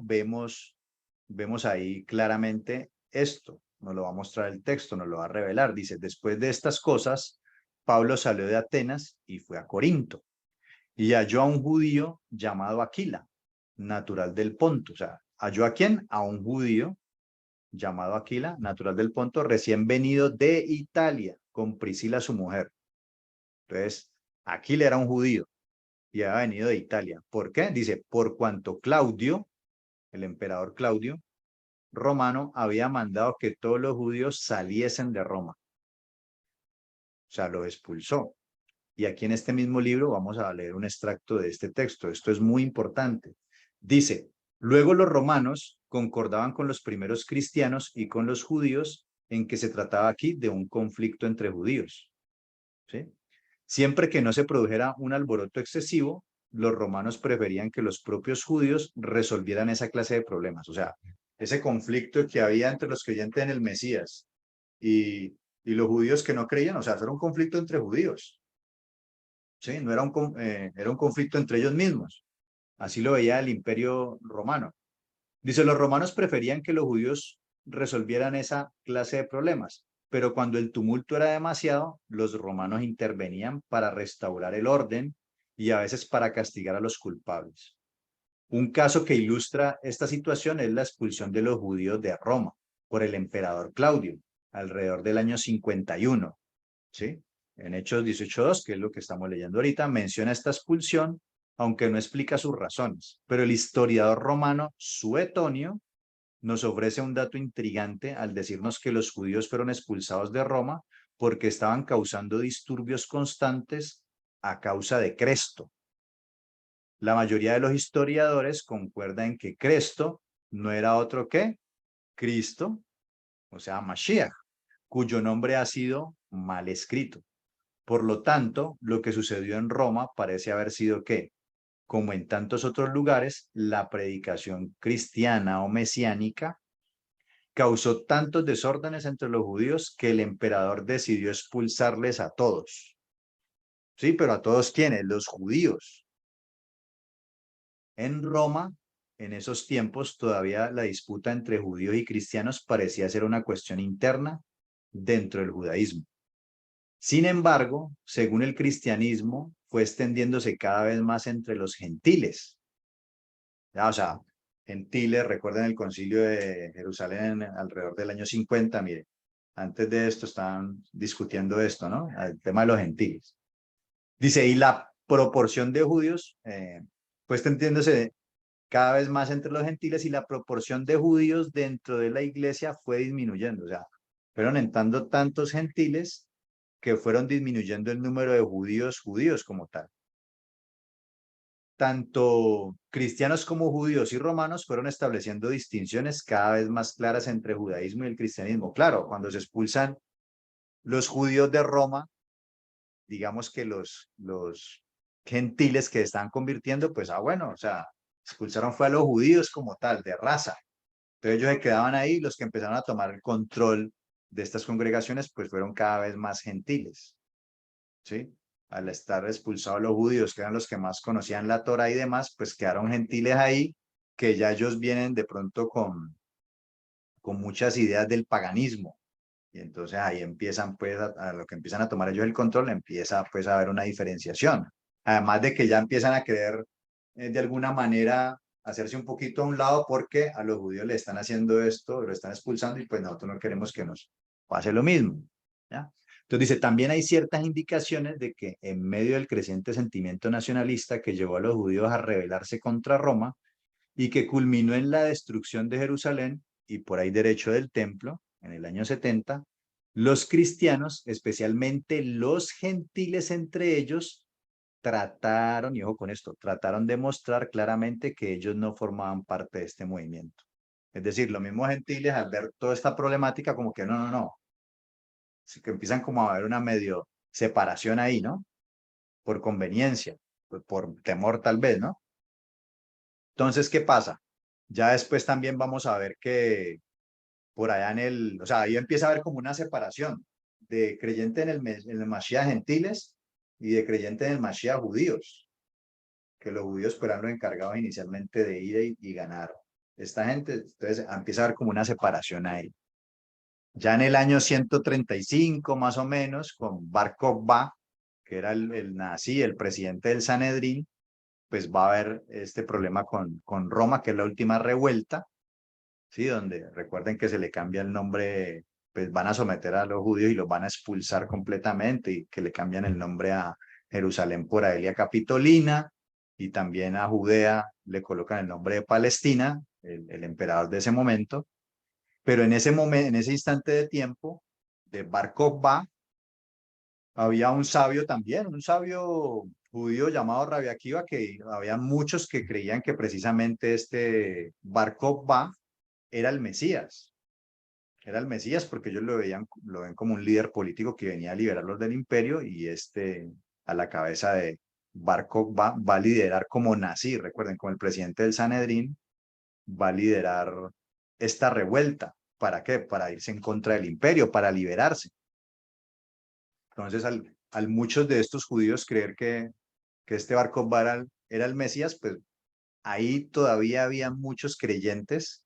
vemos ahí claramente esto. Nos lo va a mostrar el texto, nos lo va a revelar. Dice, después de estas cosas, Pablo salió de Atenas y fue a Corinto. Y halló a un judío llamado Aquila, natural del Ponto. O sea, ¿halló a quién? A un judío llamado Aquila, natural del Ponto, recién venido de Italia, con Priscila, su mujer. Entonces, Aquila era un judío y había venido de Italia. ¿Por qué? Dice, por cuanto Claudio, el emperador Claudio, romano, había mandado que todos los judíos saliesen de Roma. O sea, lo expulsó. Y aquí en este mismo libro vamos a leer un extracto de este texto. Esto es muy importante. Dice, luego los romanos concordaban con los primeros cristianos y con los judíos en que se trataba aquí de un conflicto entre judíos. ¿Sí? Siempre que no se produjera un alboroto excesivo, los romanos preferían que los propios judíos resolvieran esa clase de problemas. O sea, ese conflicto que había entre los creyentes en el Mesías y, y los judíos que no creían, o sea, era un conflicto entre judíos. ¿Sí? No era un conflicto entre ellos mismos. Así lo veía el imperio romano. Dice, los romanos preferían que los judíos resolvieran esa clase de problemas, pero cuando el tumulto era demasiado, los romanos intervenían para restaurar el orden y a veces para castigar a los culpables. Un caso que ilustra esta situación es la expulsión de los judíos de Roma por el emperador Claudio, alrededor del año 51. ¿Sí? En Hechos 18.2, que es lo que estamos leyendo ahorita, menciona esta expulsión, aunque no explica sus razones. Pero el historiador romano Suetonio nos ofrece un dato intrigante al decirnos que los judíos fueron expulsados de Roma porque estaban causando disturbios constantes a causa de Cresto. La mayoría de los historiadores concuerdan en que Cresto no era otro que Cristo, o sea, Mashiach, cuyo nombre ha sido mal escrito. Por lo tanto, lo que sucedió en Roma parece haber sido que, como en tantos otros lugares, la predicación cristiana o mesiánica causó tantos desórdenes entre los judíos que el emperador decidió expulsarles a todos. Sí, pero ¿a todos quiénes? Los judíos. En Roma, en esos tiempos, todavía la disputa entre judíos y cristianos parecía ser una cuestión interna dentro del judaísmo. Sin embargo, según el cristianismo, fue extendiéndose cada vez más entre los gentiles. Ya, o sea, gentiles, recuerden el concilio de Jerusalén alrededor del año 50, mire, antes de esto estaban discutiendo esto, ¿no? El tema de los gentiles. Dice, y la proporción de judíos fue extendiéndose cada vez más entre los gentiles y la proporción de judíos dentro de la iglesia fue disminuyendo. O sea, fueron entrando tantos gentiles que fueron disminuyendo el número de judíos como tal. Tanto cristianos como judíos y romanos fueron estableciendo distinciones cada vez más claras entre el judaísmo y el cristianismo. Claro, cuando se expulsan los judíos de Roma, digamos que los gentiles que están convirtiendo, pues, bueno, o sea, expulsaron fue a los judíos como tal, de raza. Entonces ellos se quedaban ahí, los que empezaron a tomar el control de estas congregaciones, pues fueron cada vez más gentiles. ¿Sí? Al estar expulsados los judíos, que eran los que más conocían la Torá y demás, pues quedaron gentiles ahí, que ya ellos vienen de pronto con muchas ideas del paganismo. Y entonces ahí empiezan, pues, a lo que empiezan a tomar ellos el control, empieza pues a haber una diferenciación. Además de que ya empiezan a querer, de alguna manera, hacerse un poquito a un lado porque a los judíos le están haciendo esto, lo están expulsando y pues nosotros no queremos que nos pase lo mismo. ¿Ya? Entonces dice, también hay ciertas indicaciones de que en medio del creciente sentimiento nacionalista que llevó a los judíos a rebelarse contra Roma y que culminó en la destrucción de Jerusalén, y por ahí derecho del templo, en el año 70, los cristianos, especialmente los gentiles entre ellos, trataron, y ojo con esto, trataron de mostrar claramente que ellos no formaban parte de este movimiento. Es decir, los mismos gentiles al ver toda esta problemática como que no, así que empiezan como a haber una medio separación ahí, ¿no? Por conveniencia, por temor tal vez, ¿no? Entonces, ¿qué pasa? Ya después también vamos a ver que por allá o sea, ahí empieza a haber como una separación de creyente en el Mashiach gentiles y de creyente en el Mashiach judíos, que los judíos pues, eran los encargados inicialmente de ir y ganar. Esta gente, entonces empieza a haber como una separación ahí. Ya en el año 135 más o menos, con Bar Kokhba, que era el nazi, el presidente del Sanedrín, pues va a haber este problema con Roma, que es la última revuelta, ¿sí? Donde recuerden que se le cambia el nombre, pues van a someter a los judíos y los van a expulsar completamente y que le cambian el nombre a Jerusalén por Aelia Capitolina y también a Judea le colocan el nombre de Palestina, el emperador de ese momento. Pero en ese momento, en ese instante de tiempo de Bar Kokhba, había un sabio también, un sabio judío llamado Rabbi Akiva, que había muchos que creían que precisamente este Bar Kokhba era el Mesías. Era el Mesías porque ellos lo ven como un líder político que venía a liberarlos del imperio y a la cabeza de Bar Kokhba va a liderar como nazi, recuerden, como el presidente del Sanedrín, va a liderar esta revuelta. ¿Para qué? Para irse en contra del imperio, para liberarse. Entonces, al muchos de estos judíos creer que este Bar Kokhba era el Mesías, pues ahí todavía había muchos creyentes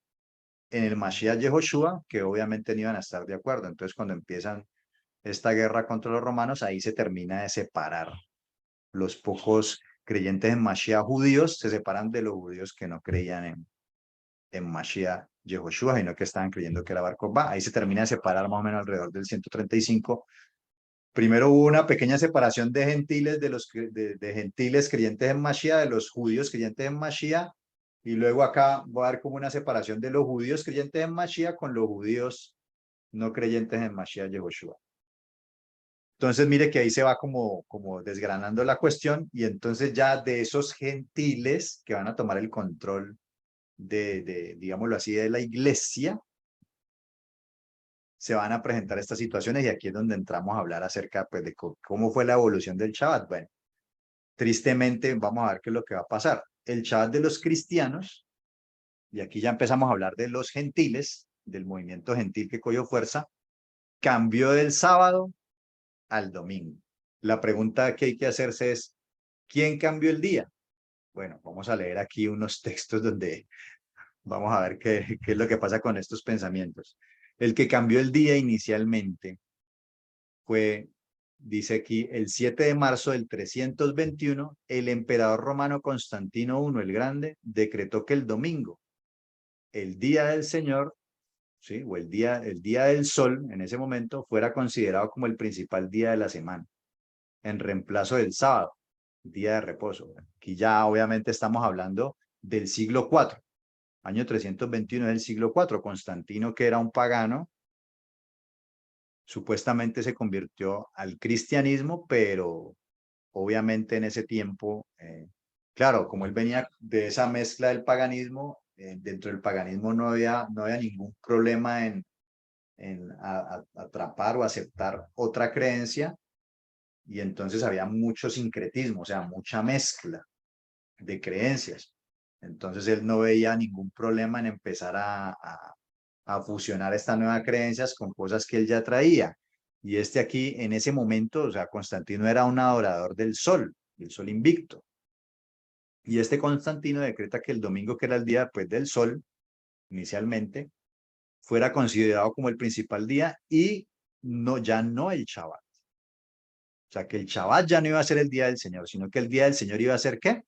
en el Mashiach Yehoshua que obviamente no iban a estar de acuerdo. Entonces, cuando empiezan esta guerra contra los romanos, ahí se termina de separar. Los pocos creyentes en Mashiach judíos se separan de los judíos que no creían en Mashiach Yehoshua, sino que estaban creyendo que era Bar Kokhba. Ahí se termina de separar más o menos alrededor del 135. Primero hubo una pequeña separación de gentiles, de gentiles creyentes en Mashiach, de los judíos creyentes en Mashiach, y luego acá va a haber como una separación de los judíos creyentes en Mashiach con los judíos no creyentes en Mashiach Yehoshua. Entonces, mire que ahí se va como desgranando la cuestión y entonces ya de esos gentiles que van a tomar el control digámoslo así, de la iglesia, se van a presentar estas situaciones y aquí es donde entramos a hablar acerca pues, de cómo fue la evolución del Shabbat. Bueno, tristemente vamos a ver qué es lo que va a pasar. El Shabbat de los cristianos, y aquí ya empezamos a hablar de los gentiles, del movimiento gentil que cogió fuerza, cambió del sábado al domingo. La pregunta que hay que hacerse es, ¿quién cambió el día? Bueno, vamos a leer aquí unos textos donde vamos a ver qué es lo que pasa con estos pensamientos. El que cambió el día inicialmente fue, dice aquí, el 7 de marzo del 321, el emperador romano Constantino I el Grande decretó que el domingo, el día del Señor, ¿sí? O el día del sol, en ese momento, fuera considerado como el principal día de la semana, en reemplazo del sábado, día de reposo. Aquí ya obviamente estamos hablando del siglo IV, año 321 del siglo IV. Constantino, que era un pagano, supuestamente se convirtió al cristianismo, pero obviamente en ese tiempo, claro, como él venía de esa mezcla del paganismo, dentro del paganismo no había ningún problema en atrapar o aceptar otra creencia, y entonces había mucho sincretismo, o sea, mucha mezcla de creencias. Entonces él no veía ningún problema en empezar a fusionar estas nuevas creencias con cosas que él ya traía. Y aquí, en ese momento, o sea, Constantino era un adorador del sol invicto. Y Constantino decreta que el domingo, que era el día después del sol, inicialmente, fuera considerado como el principal día y ya no el Shabbat. O sea, que el Shabbat ya no iba a ser el día del Señor, sino que el día del Señor iba a ser ¿qué?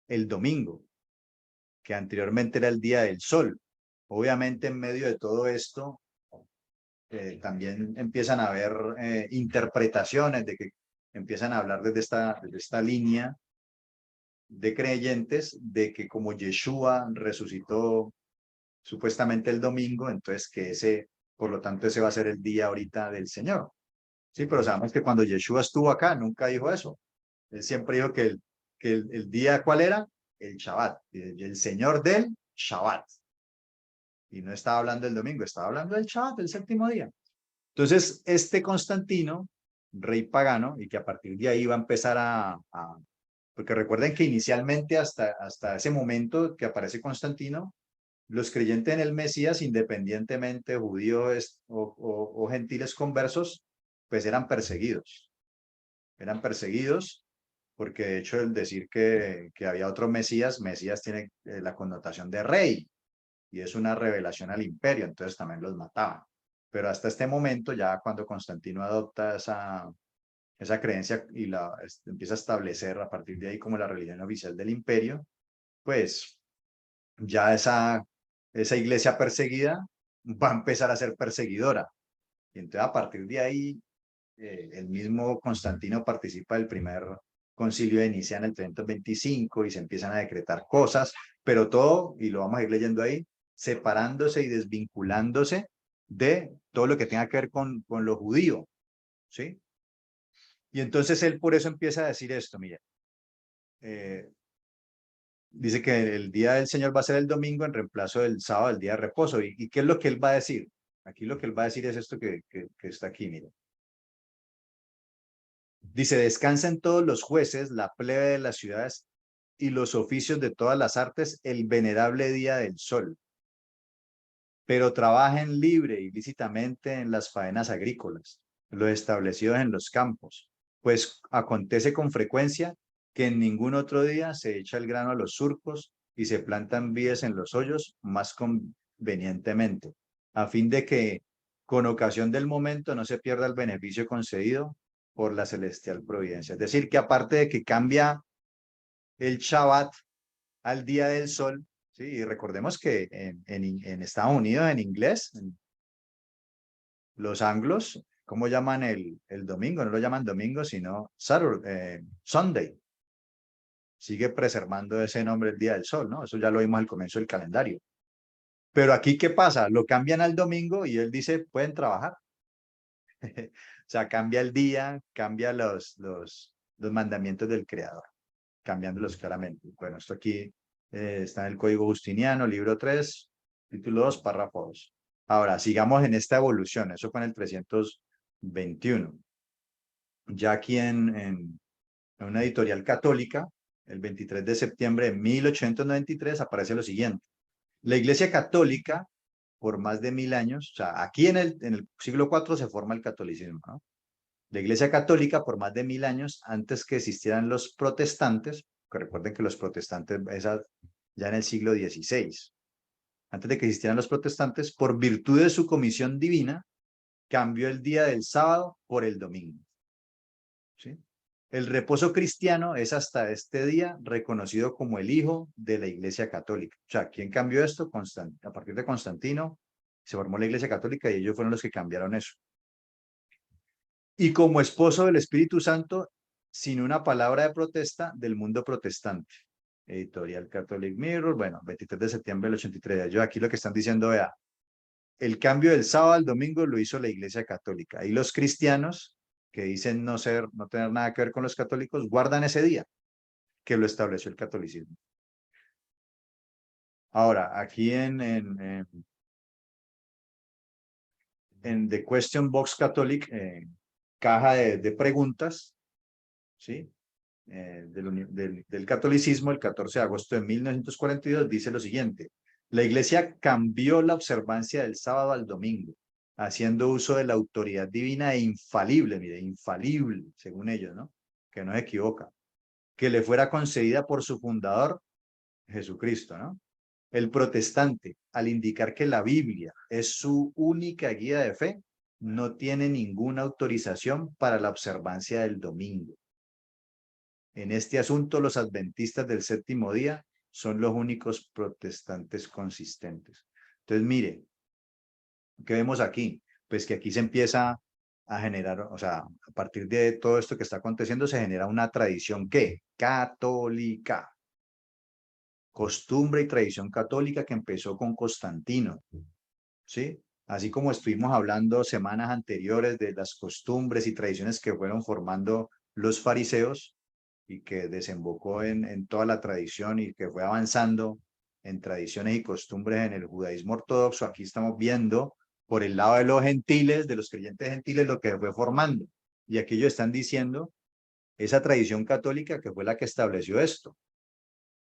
El domingo, que anteriormente era el día del sol. Obviamente, en medio de todo esto, también empiezan a haber interpretaciones de que empiezan a hablar desde esta línea de creyentes de que como Yeshua resucitó, o supuestamente el domingo, entonces que ese, por lo tanto, ese va a ser el día ahorita del Señor. Sí, pero sabemos que cuando Yeshua estuvo acá, nunca dijo eso. Él siempre dijo que el día, ¿cuál era? El Shabbat, el Señor del Shabbat. Y no estaba hablando del domingo, estaba hablando del Shabbat, del séptimo día. Entonces, este Constantino, rey pagano, y que a partir de ahí va a empezar porque recuerden que inicialmente hasta ese momento que aparece Constantino, los creyentes en el Mesías, independientemente judíos o gentiles conversos, pues eran perseguidos. Eran perseguidos porque de hecho el decir que había otro Mesías, Mesías tiene la connotación de rey y es una revelación al imperio, entonces también los mataban. Pero hasta este momento, ya cuando Constantino adopta esa creencia y empieza a establecer a partir de ahí como la religión oficial del imperio, pues ya esa iglesia perseguida va a empezar a ser perseguidora. Y entonces a partir de ahí, el mismo Constantino participa del primer concilio de Nicea en el 325 y se empiezan a decretar cosas, pero todo, y lo vamos a ir leyendo ahí, separándose y desvinculándose de todo lo que tenga que ver con lo judío, ¿sí? Y entonces él por eso empieza a decir esto, mire, eh, dice que el día del Señor va a ser el domingo en reemplazo del sábado, el día de reposo. ¿Y qué es lo que él va a decir? Aquí lo que él va a decir es esto que está aquí, mire. Dice, descansen todos los jueces, la plebe de las ciudades y los oficios de todas las artes el venerable día del sol, pero trabajen libre y lícitamente en las faenas agrícolas, los establecidos en los campos, pues acontece con frecuencia que en ningún otro día se echa el grano a los surcos y se plantan vides en los hoyos más convenientemente, a fin de que con ocasión del momento no se pierda el beneficio concedido por la celestial providencia. Es decir, que aparte de que cambia el Shabbat al día del sol, ¿sí? Y recordemos que en Estados Unidos, en inglés, los anglos, ¿cómo llaman el domingo? No lo llaman domingo, sino Saturday, Sunday. Sigue preservando ese nombre el día del sol, ¿no? Eso ya lo vimos al comienzo del calendario. Pero aquí, ¿qué pasa? Lo cambian al domingo y él dice, pueden trabajar. O sea, cambia el día, cambia los mandamientos del Creador, cambiándolos claramente. Bueno, esto aquí está en el Código Justiniano, libro 3, título 2, párrafo 2. Ahora, sigamos en esta evolución. Eso fue en el 321. Ya aquí en una editorial católica, el 23 de septiembre de 1893, aparece lo siguiente. La Iglesia Católica, por más de 1000 años, o sea, aquí en el siglo IV se forma el catolicismo, ¿no? La Iglesia Católica, por más de 1000 años, antes que existieran los protestantes, que recuerden que los protestantes, ya en el siglo XVI, antes de que existieran los protestantes, por virtud de su comisión divina, cambió el día del sábado por el domingo. ¿Sí? El reposo cristiano es hasta este día reconocido como el hijo de la Iglesia Católica. O sea, ¿quién cambió esto? A partir de Constantino se formó la Iglesia Católica y ellos fueron los que cambiaron eso. Y como esposo del Espíritu Santo, sin una palabra de protesta del mundo protestante. Editorial Catholic Mirror, bueno, 23 de septiembre del 83. Yo aquí lo que están diciendo, vea, el cambio del sábado al domingo lo hizo la Iglesia Católica. Y los cristianos, que dicen no tener nada que ver con los católicos, guardan ese día que lo estableció el catolicismo. Ahora, aquí en The Question Box Catholic, caja de preguntas, ¿sí? Del catolicismo, el 14 de agosto de 1942, dice lo siguiente. La Iglesia cambió la observancia del sábado al domingo, haciendo uso de la autoridad divina e infalible, mire, infalible, según ellos, ¿no? Que no se equivoca, que le fuera concedida por su fundador, Jesucristo, ¿no? El protestante, al indicar que la Biblia es su única guía de fe, no tiene ninguna autorización para la observancia del domingo. En este asunto, los adventistas del séptimo día son los únicos protestantes consistentes. Entonces, mire, ¿qué vemos aquí? Pues que aquí se empieza a generar, o sea, a partir de todo esto que está aconteciendo, se genera una tradición, ¿qué? Católica. costumbre y tradición católica que empezó con Constantino, ¿sí? Así como estuvimos hablando semanas anteriores de las costumbres y tradiciones que fueron formando los fariseos y que desembocó en toda la tradición y que fue avanzando en tradiciones y costumbres en el judaísmo ortodoxo, aquí estamos viendo por el lado de los gentiles, de los creyentes gentiles, lo que fue formando. Y aquí ellos están diciendo esa tradición católica que fue la que estableció esto.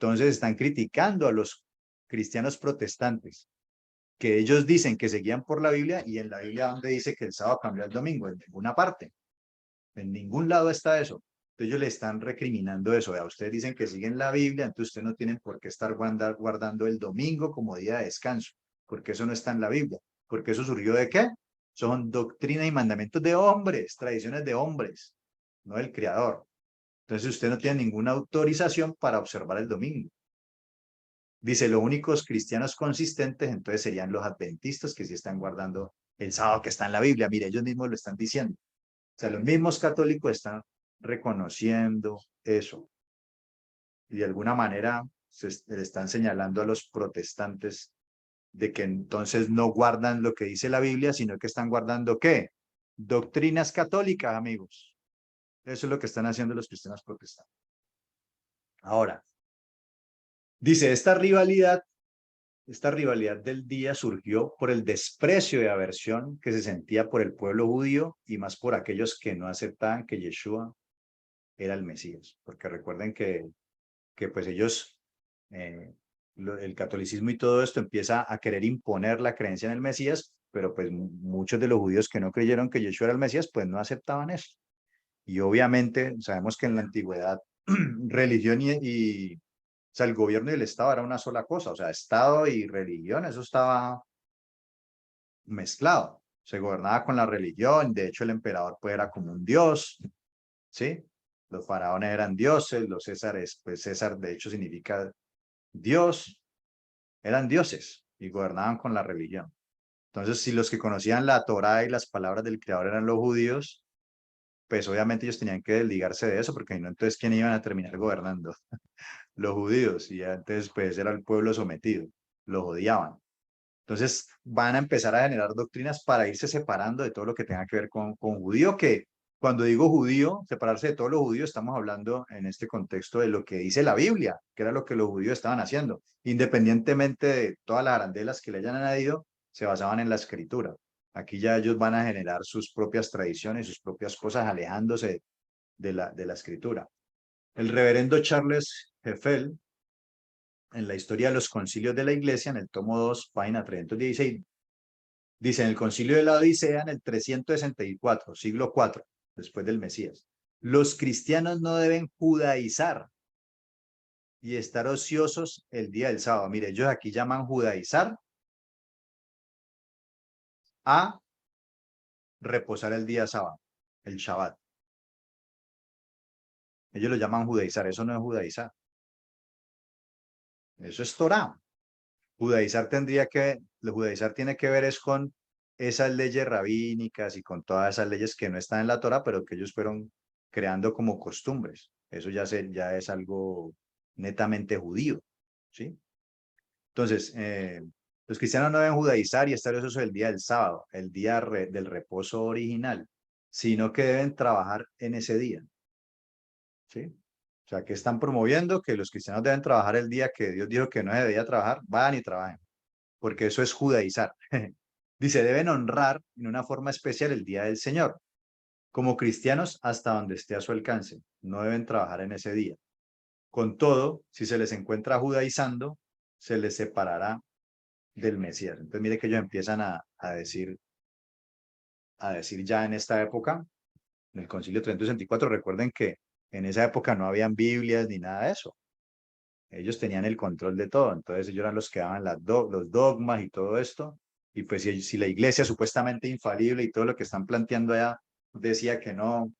Entonces están criticando a los cristianos protestantes, que ellos dicen que seguían por la Biblia, y en la Biblia donde dice que el sábado cambió al domingo, en ninguna parte, en ningún lado está eso. Entonces ellos le están recriminando eso. Ya, ustedes dicen que siguen la Biblia, entonces ustedes no tienen por qué estar guardando el domingo como día de descanso, porque eso no está en la Biblia. Porque eso surgió ¿de qué? Son doctrina y mandamientos de hombres, tradiciones de hombres, no del Creador. Entonces usted no tiene ninguna autorización para observar el domingo. Dice, los únicos cristianos consistentes entonces serían los adventistas que sí están guardando el sábado que está en la Biblia. Mire, ellos mismos lo están diciendo. O sea, los mismos católicos están reconociendo eso. Y de alguna manera le están señalando a los protestantes de que entonces no guardan lo que dice la Biblia, sino que están guardando ¿qué? Doctrinas católicas, amigos. Eso es lo que están haciendo los cristianos protestantes. Ahora, dice, esta rivalidad del día surgió por el desprecio y aversión que se sentía por el pueblo judío y más por aquellos que no aceptaban que Yeshua era el Mesías. Porque recuerden que pues ellos, el catolicismo y todo esto empieza a querer imponer la creencia en el Mesías, pero pues muchos de los judíos que no creyeron que Yeshua era el Mesías, pues no aceptaban eso. Y obviamente sabemos que en la antigüedad religión o sea, el gobierno y el Estado era una sola cosa, o sea, Estado y religión, eso estaba mezclado. Se gobernaba con la religión, de hecho el emperador pues era como un dios, ¿sí? Los faraones eran dioses, los césares, pues César de hecho significa Dios, eran dioses y gobernaban con la religión. Entonces, si los que conocían la Torá y las palabras del Creador eran los judíos, pues obviamente ellos tenían que desligarse de eso, porque si no, entonces, ¿quién iban a terminar gobernando? Los judíos, y antes pues era el pueblo sometido, los odiaban. Entonces van a empezar a generar doctrinas para irse separando de todo lo que tenga que ver con judío, que cuando digo judío, separarse de todos los judíos, estamos hablando en este contexto de lo que dice la Biblia, que era lo que los judíos estaban haciendo. Independientemente de todas las arandelas que le hayan añadido, se basaban en la escritura. Aquí ya ellos van a generar sus propias tradiciones, sus propias cosas, alejándose de la escritura. El reverendo Charles Heffel, en la historia de los concilios de la Iglesia, en el tomo 2, página 316, dice, en el concilio de la Odisea, en el 364, siglo IV, después del Mesías, los cristianos no deben judaizar y estar ociosos el día del sábado. Mire, ellos aquí llaman judaizar a reposar el día sábado, el Shabbat. Ellos lo llaman judaizar, eso no es judaizar. Eso es Torah. Judaizar tiene que ver es con esas leyes rabínicas y con todas esas leyes que no están en la Torah, pero que ellos fueron creando como costumbres. Eso ya es algo netamente judío, ¿sí? Entonces, los cristianos no deben judaizar y estar ociosos el día del sábado, el día del reposo original, sino que deben trabajar en ese día, ¿sí? O sea, que están promoviendo que los cristianos deben trabajar el día que Dios dijo que no se debía trabajar, vayan y trabajen, porque eso es judaizar. Dice, deben honrar en una forma especial el día del Señor. Como cristianos, hasta donde esté a su alcance, no deben trabajar en ese día. Con todo, si se les encuentra judaizando, se les separará del Mesías. Entonces, mire que ellos empiezan a decir ya en esta época, en el Concilio 364, recuerden que en esa época no habían Biblias ni nada de eso. Ellos tenían el control de todo, entonces ellos eran los que daban los dogmas y todo esto. Y pues si la iglesia supuestamente infalible y todo lo que están planteando allá decía que no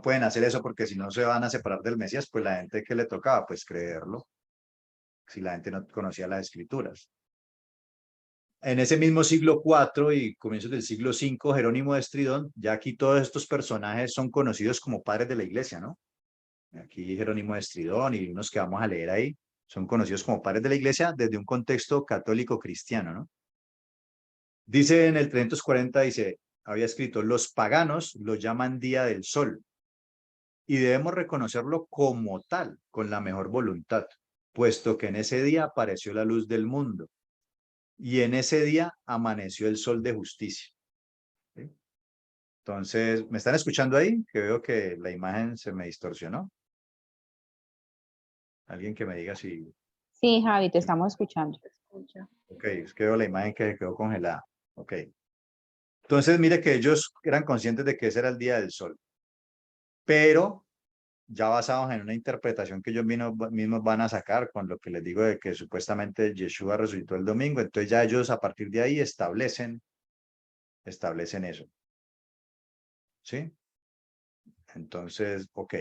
pueden hacer eso porque si no se van a separar del Mesías, pues la gente que le tocaba, pues creerlo, si la gente no conocía las escrituras. En ese mismo siglo IV y comienzos del siglo V, Jerónimo de Estridón, ya aquí todos estos personajes son conocidos como padres de la iglesia, ¿no? aquí Jerónimo de Estridón y unos que vamos a leer ahí, son conocidos como padres de la iglesia desde un contexto católico cristiano, ¿no? Dice en el 340, dice, había escrito, los paganos lo llaman Día del Sol y debemos reconocerlo como tal, con la mejor voluntad, puesto que en ese día apareció la luz del mundo y en ese día amaneció el sol de justicia. ¿Sí? Entonces, ¿me están escuchando ahí? Que veo que la imagen se me distorsionó. Alguien que me diga si... Sí, Javi, te estamos escuchando. Ok, es que veo la imagen que quedó congelada. Ok. Entonces, mire que ellos eran conscientes de que ese era el día del sol, pero ya basados en una interpretación que ellos mismos van a sacar con lo que les digo de que supuestamente Yeshua resucitó el domingo, entonces ya ellos a partir de ahí establecen eso. ¿Sí? Entonces, ok.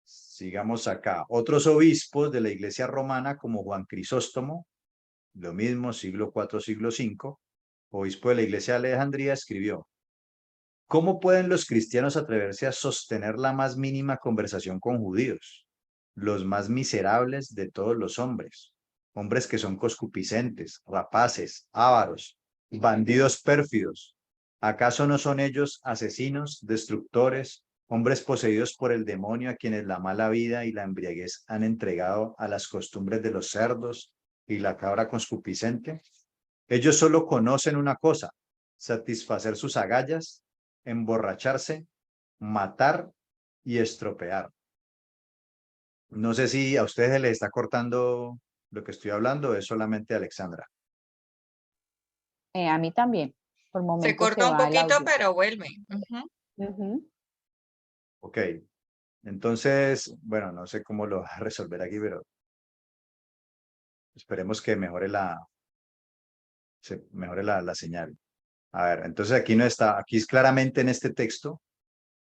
Sigamos acá. Otros obispos de la iglesia romana como Juan Crisóstomo, lo mismo, siglo IV, siglo V, obispo de la iglesia de Alejandría, escribió: ¿cómo pueden los cristianos atreverse a sostener la más mínima conversación con judíos, los más miserables de todos los hombres, hombres que son concupiscentes, rapaces, ávaros, bandidos pérfidos? ¿Acaso no son ellos asesinos, destructores, hombres poseídos por el demonio a quienes la mala vida y la embriaguez han entregado a las costumbres de los cerdos y la cabra concupiscente? Ellos solo conocen una cosa: satisfacer sus agallas, emborracharse, matar y estropear. No sé si a ustedes les está cortando lo que estoy hablando, es solamente Alexandra. A mí también. Por Se momentos se corta un va el poquito, audio. pero vuelve. Ujú. Ok, entonces, bueno, no sé cómo lo va a resolver aquí, pero esperemos que mejore la señal. A ver, entonces aquí no está, aquí es claramente en este texto,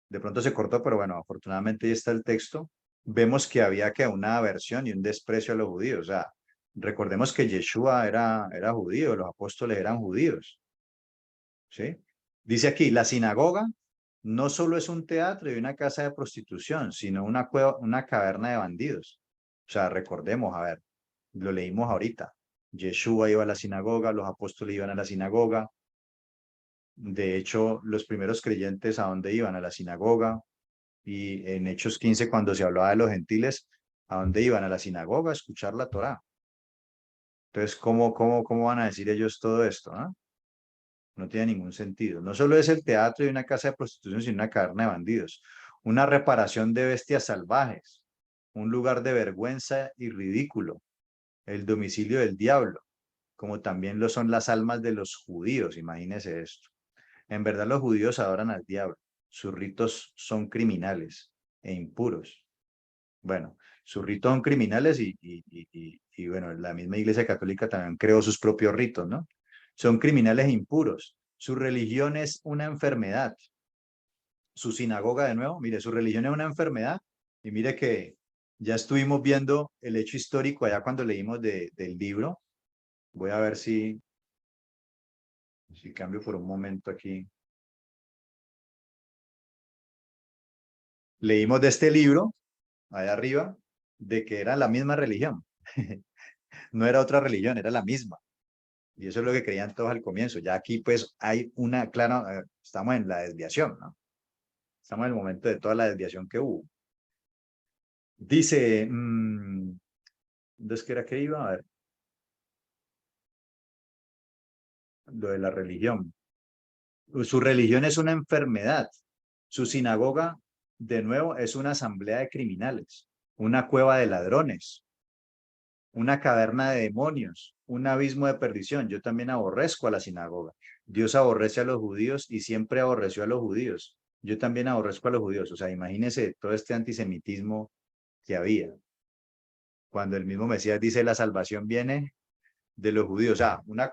de pronto se cortó, pero bueno, afortunadamente ya está el texto. Vemos que había que una aversión y un desprecio a los judíos. O sea, recordemos que Yeshua era judío, los apóstoles eran judíos. ¿Sí? Dice aquí, la sinagoga no solo es un teatro y una casa de prostitución, sino una cueva, una caverna de bandidos. O sea, recordemos, a ver, lo leímos ahorita. Yeshua iba a la sinagoga, los apóstoles iban a la sinagoga. De hecho, los primeros creyentes, ¿a dónde iban? A la sinagoga. Y en Hechos 15, cuando se hablaba de los gentiles, ¿a dónde iban? A la sinagoga a escuchar la Torá. Entonces, ¿cómo van a decir ellos todo esto? ¿No? No tiene ningún sentido. No solo es el teatro y una casa de prostitución, sino una caverna de bandidos, una reparación de bestias salvajes, un lugar de vergüenza y ridículo, el domicilio del diablo, como también lo son las almas de los judíos. Imagínense esto. En verdad, los judíos adoran al diablo. Sus ritos son criminales e impuros. Bueno, sus ritos son criminales y bueno, la misma Iglesia Católica también creó sus propios ritos, ¿no? Son criminales e impuros. Su religión es una enfermedad. Su sinagoga, de nuevo, mire, su religión es una enfermedad. Y mire que ya estuvimos viendo el hecho histórico allá cuando leímos del libro. Voy a ver si cambio por un momento aquí. Leímos de este libro, allá arriba, de que era la misma religión. No era otra religión, era la misma. Y eso es lo que creían todos al comienzo. Ya aquí pues hay una clara, estamos en la desviación, ¿no? Estamos en el momento de toda la desviación que hubo. Dice, ¿dónde era que iba? A ver, lo de la religión. Su religión es una enfermedad. Su sinagoga, de nuevo, es una asamblea de criminales, una cueva de ladrones, una caverna de demonios, un abismo de perdición. Yo también aborrezco a la sinagoga. Dios aborrece a los judíos y siempre aborreció a los judíos. Yo también aborrezco a los judíos. O sea, imagínense todo este antisemitismo que había. Cuando el mismo Mesías dice la salvación viene de los judíos. O sea, una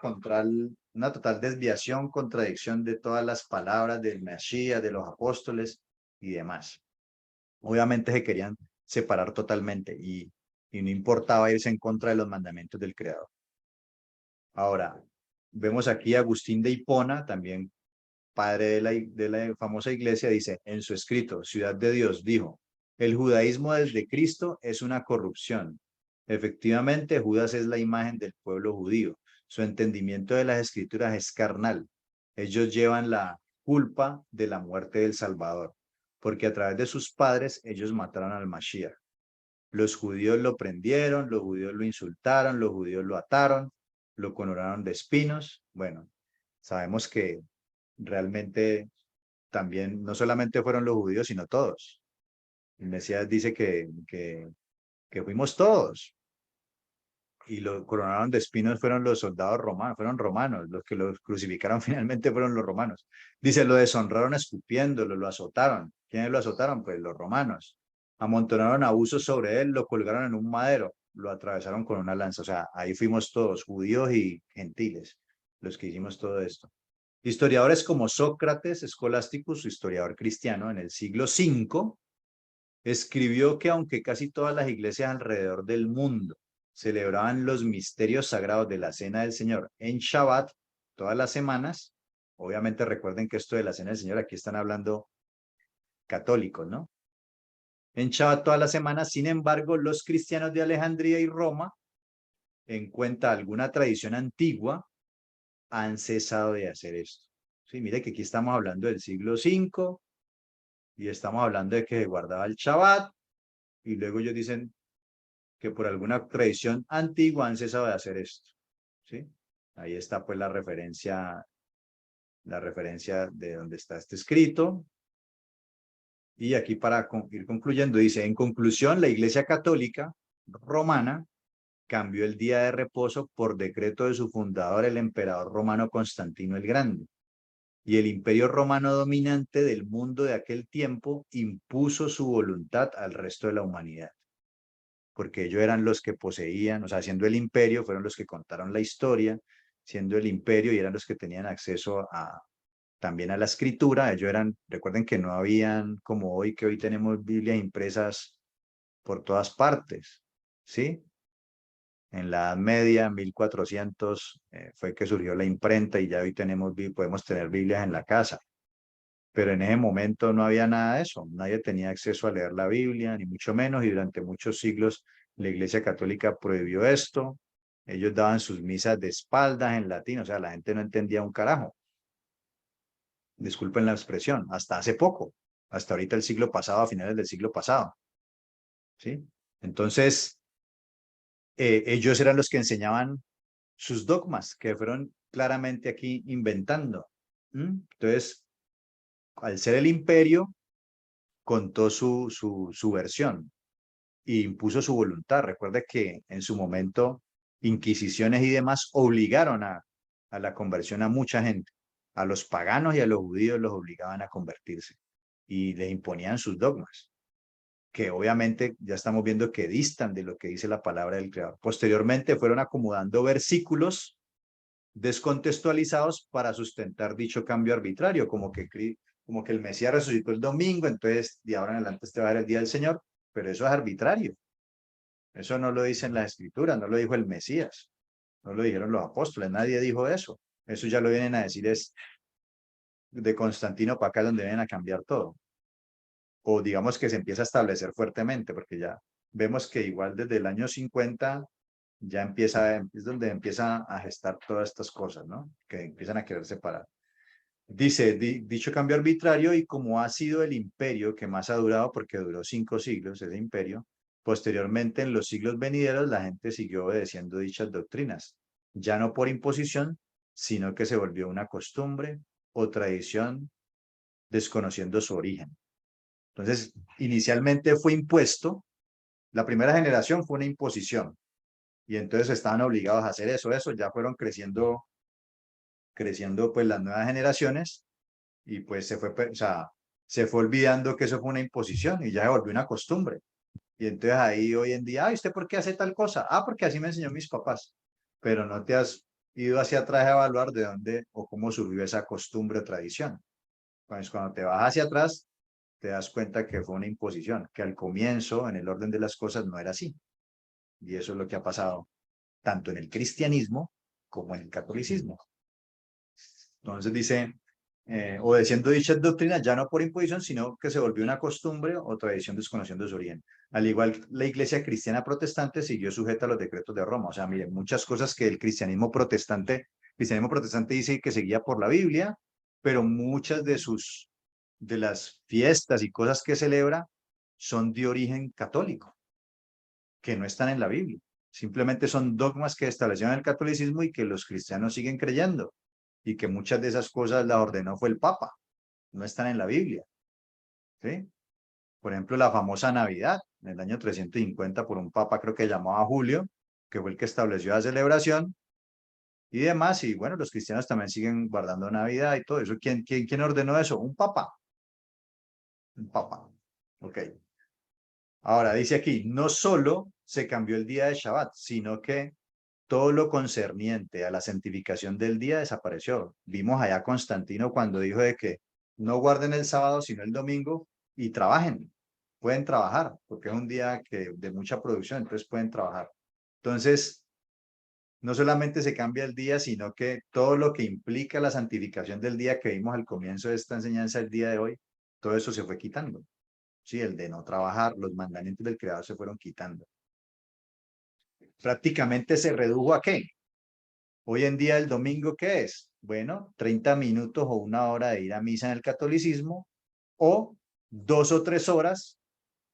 total desviación, contradicción de todas las palabras del Mesías, de los apóstoles y demás. Obviamente se querían separar totalmente y no importaba irse en contra de los mandamientos del Creador. Ahora, vemos aquí a Agustín de Hipona, también padre de la famosa iglesia, dice en su escrito, Ciudad de Dios, dijo: El judaísmo desde Cristo es una corrupción. Efectivamente, Judas es la imagen del pueblo judío. Su entendimiento de las escrituras es carnal. Ellos llevan la culpa de la muerte del Salvador, porque a través de sus padres ellos mataron al Mashiach. Los judíos lo prendieron, los judíos lo insultaron, los judíos lo ataron, lo coronaron de espinos. Bueno, sabemos que realmente también no solamente fueron los judíos, sino todos. El Mesías dice que fuimos todos. Y lo coronaron de espinos fueron los soldados romanos, fueron romanos, los que los crucificaron finalmente fueron los romanos. Dice, lo deshonraron escupiéndolo, lo azotaron. ¿Quiénes lo azotaron? Pues los romanos. Amontonaron abusos sobre él, lo colgaron en un madero, lo atravesaron con una lanza. O sea, ahí fuimos todos, judíos y gentiles, los que hicimos todo esto. Historiadores como Sócrates, Escolásticos, su historiador cristiano, en el siglo V, escribió que aunque casi todas las iglesias alrededor del mundo celebraban los misterios sagrados de la Cena del Señor en Shabbat todas las semanas, obviamente recuerden que esto de la Cena del Señor, aquí están hablando católicos, ¿no? En Shabbat todas las semanas, sin embargo, los cristianos de Alejandría y Roma, en cuenta alguna tradición antigua, han cesado de hacer esto. Sí, mire que aquí estamos hablando del siglo V y estamos hablando de que se guardaba el Shabbat y luego ellos dicen que por alguna tradición antigua han cesado de hacer esto. ¿Sí? Ahí está pues la referencia de donde está este escrito. Y aquí para ir concluyendo, dice, en conclusión, la Iglesia Católica Romana cambió el día de reposo por decreto de su fundador, el emperador romano Constantino el Grande. Y el imperio romano dominante del mundo de aquel tiempo impuso su voluntad al resto de la humanidad. Porque ellos eran los que poseían, o sea, siendo el imperio, fueron los que contaron la historia, siendo el imperio y eran los que tenían acceso también a la escritura. Ellos eran, recuerden que no habían como hoy, que hoy tenemos Biblias impresas por todas partes, ¿sí? En la Edad Media, en 1400, fue que surgió la imprenta y ya hoy podemos tener Biblias en la casa. Pero en ese momento no había nada de eso, nadie tenía acceso a leer la Biblia, ni mucho menos, y durante muchos siglos la Iglesia Católica prohibió esto. Ellos daban sus misas de espaldas en latín, o sea, la gente no entendía un carajo. Disculpen la expresión, hasta hace poco, hasta ahorita el siglo pasado, a finales del siglo pasado. ¿Sí? Entonces, ellos eran los que enseñaban sus dogmas, que fueron claramente aquí inventando. Entonces, al ser el imperio, contó su versión e impuso su voluntad. Recuerde que en su momento inquisiciones y demás obligaron a la conversión a mucha gente. A los paganos y a los judíos los obligaban a convertirse y les imponían sus dogmas, que obviamente ya estamos viendo que distan de lo que dice la palabra del Creador. Posteriormente fueron acomodando versículos descontextualizados para sustentar dicho cambio arbitrario, como que el Mesías resucitó el domingo, entonces de ahora en adelante este va a ser el día del Señor, pero eso es arbitrario. Eso no lo dicen las escrituras, no lo dijo el Mesías, no lo dijeron los apóstoles, nadie dijo eso. Eso ya lo vienen a decir es de Constantino para acá donde vienen a cambiar todo. O digamos que se empieza a establecer fuertemente, porque ya vemos que igual desde el año 50 ya es donde empieza a gestar todas estas cosas, ¿no? Que empiezan a querer separar. Dice, dicho cambio arbitrario y como ha sido el imperio que más ha durado, porque duró 5 siglos ese imperio, posteriormente en los siglos venideros la gente siguió obedeciendo dichas doctrinas, ya no por imposición, sino que se volvió una costumbre o tradición desconociendo su origen. Entonces, inicialmente fue impuesto, la primera generación fue una imposición, y entonces estaban obligados a hacer eso, ya fueron creciendo pues las nuevas generaciones, y pues se fue olvidando que eso fue una imposición, y ya se volvió una costumbre. Y entonces ahí hoy en día, ¿usted por qué hace tal cosa? Porque así me enseñó mis papás. Pero no te has ido hacia atrás a evaluar de dónde o cómo surgió esa costumbre o tradición. Pues cuando te vas hacia atrás, te das cuenta que fue una imposición, que al comienzo, en el orden de las cosas, no era así. Y eso es lo que ha pasado tanto en el cristianismo como en el catolicismo. Entonces dice, obedeciendo dichas doctrinas, ya no por imposición, sino que se volvió una costumbre o tradición desconociendo su origen. Al igual, la iglesia cristiana protestante siguió sujeta a los decretos de Roma. O sea, miren, muchas cosas que el cristianismo protestante dice que seguía por la Biblia, pero muchas de las fiestas y cosas que celebra son de origen católico, que no están en la Biblia. Simplemente son dogmas que establecieron el catolicismo y que los cristianos siguen creyendo, y que muchas de esas cosas las ordenó fue el Papa, no están en la Biblia, ¿sí? Por ejemplo, la famosa Navidad, en el año 350, por un papa creo que llamaba Julio, que fue el que estableció la celebración y demás, y bueno, los cristianos también siguen guardando Navidad y todo eso. ¿Quién ordenó eso? Un papa, ok. Ahora, dice aquí, no solo se cambió el día de Shabbat, sino que todo lo concerniente a la santificación del día desapareció. Vimos allá a Constantino cuando dijo de que no guarden el sábado, sino el domingo y trabajen. Pueden trabajar, porque es un día de mucha producción, entonces pueden trabajar. Entonces, no solamente se cambia el día, sino que todo lo que implica la santificación del día que vimos al comienzo de esta enseñanza el día de hoy, todo eso se fue quitando. Sí, el de no trabajar, los mandamientos del Creador se fueron quitando. Prácticamente se redujo ¿a qué? Hoy en día el domingo, ¿qué es? Bueno, 30 minutos o una hora de ir a misa en el catolicismo o 2 o 3 horas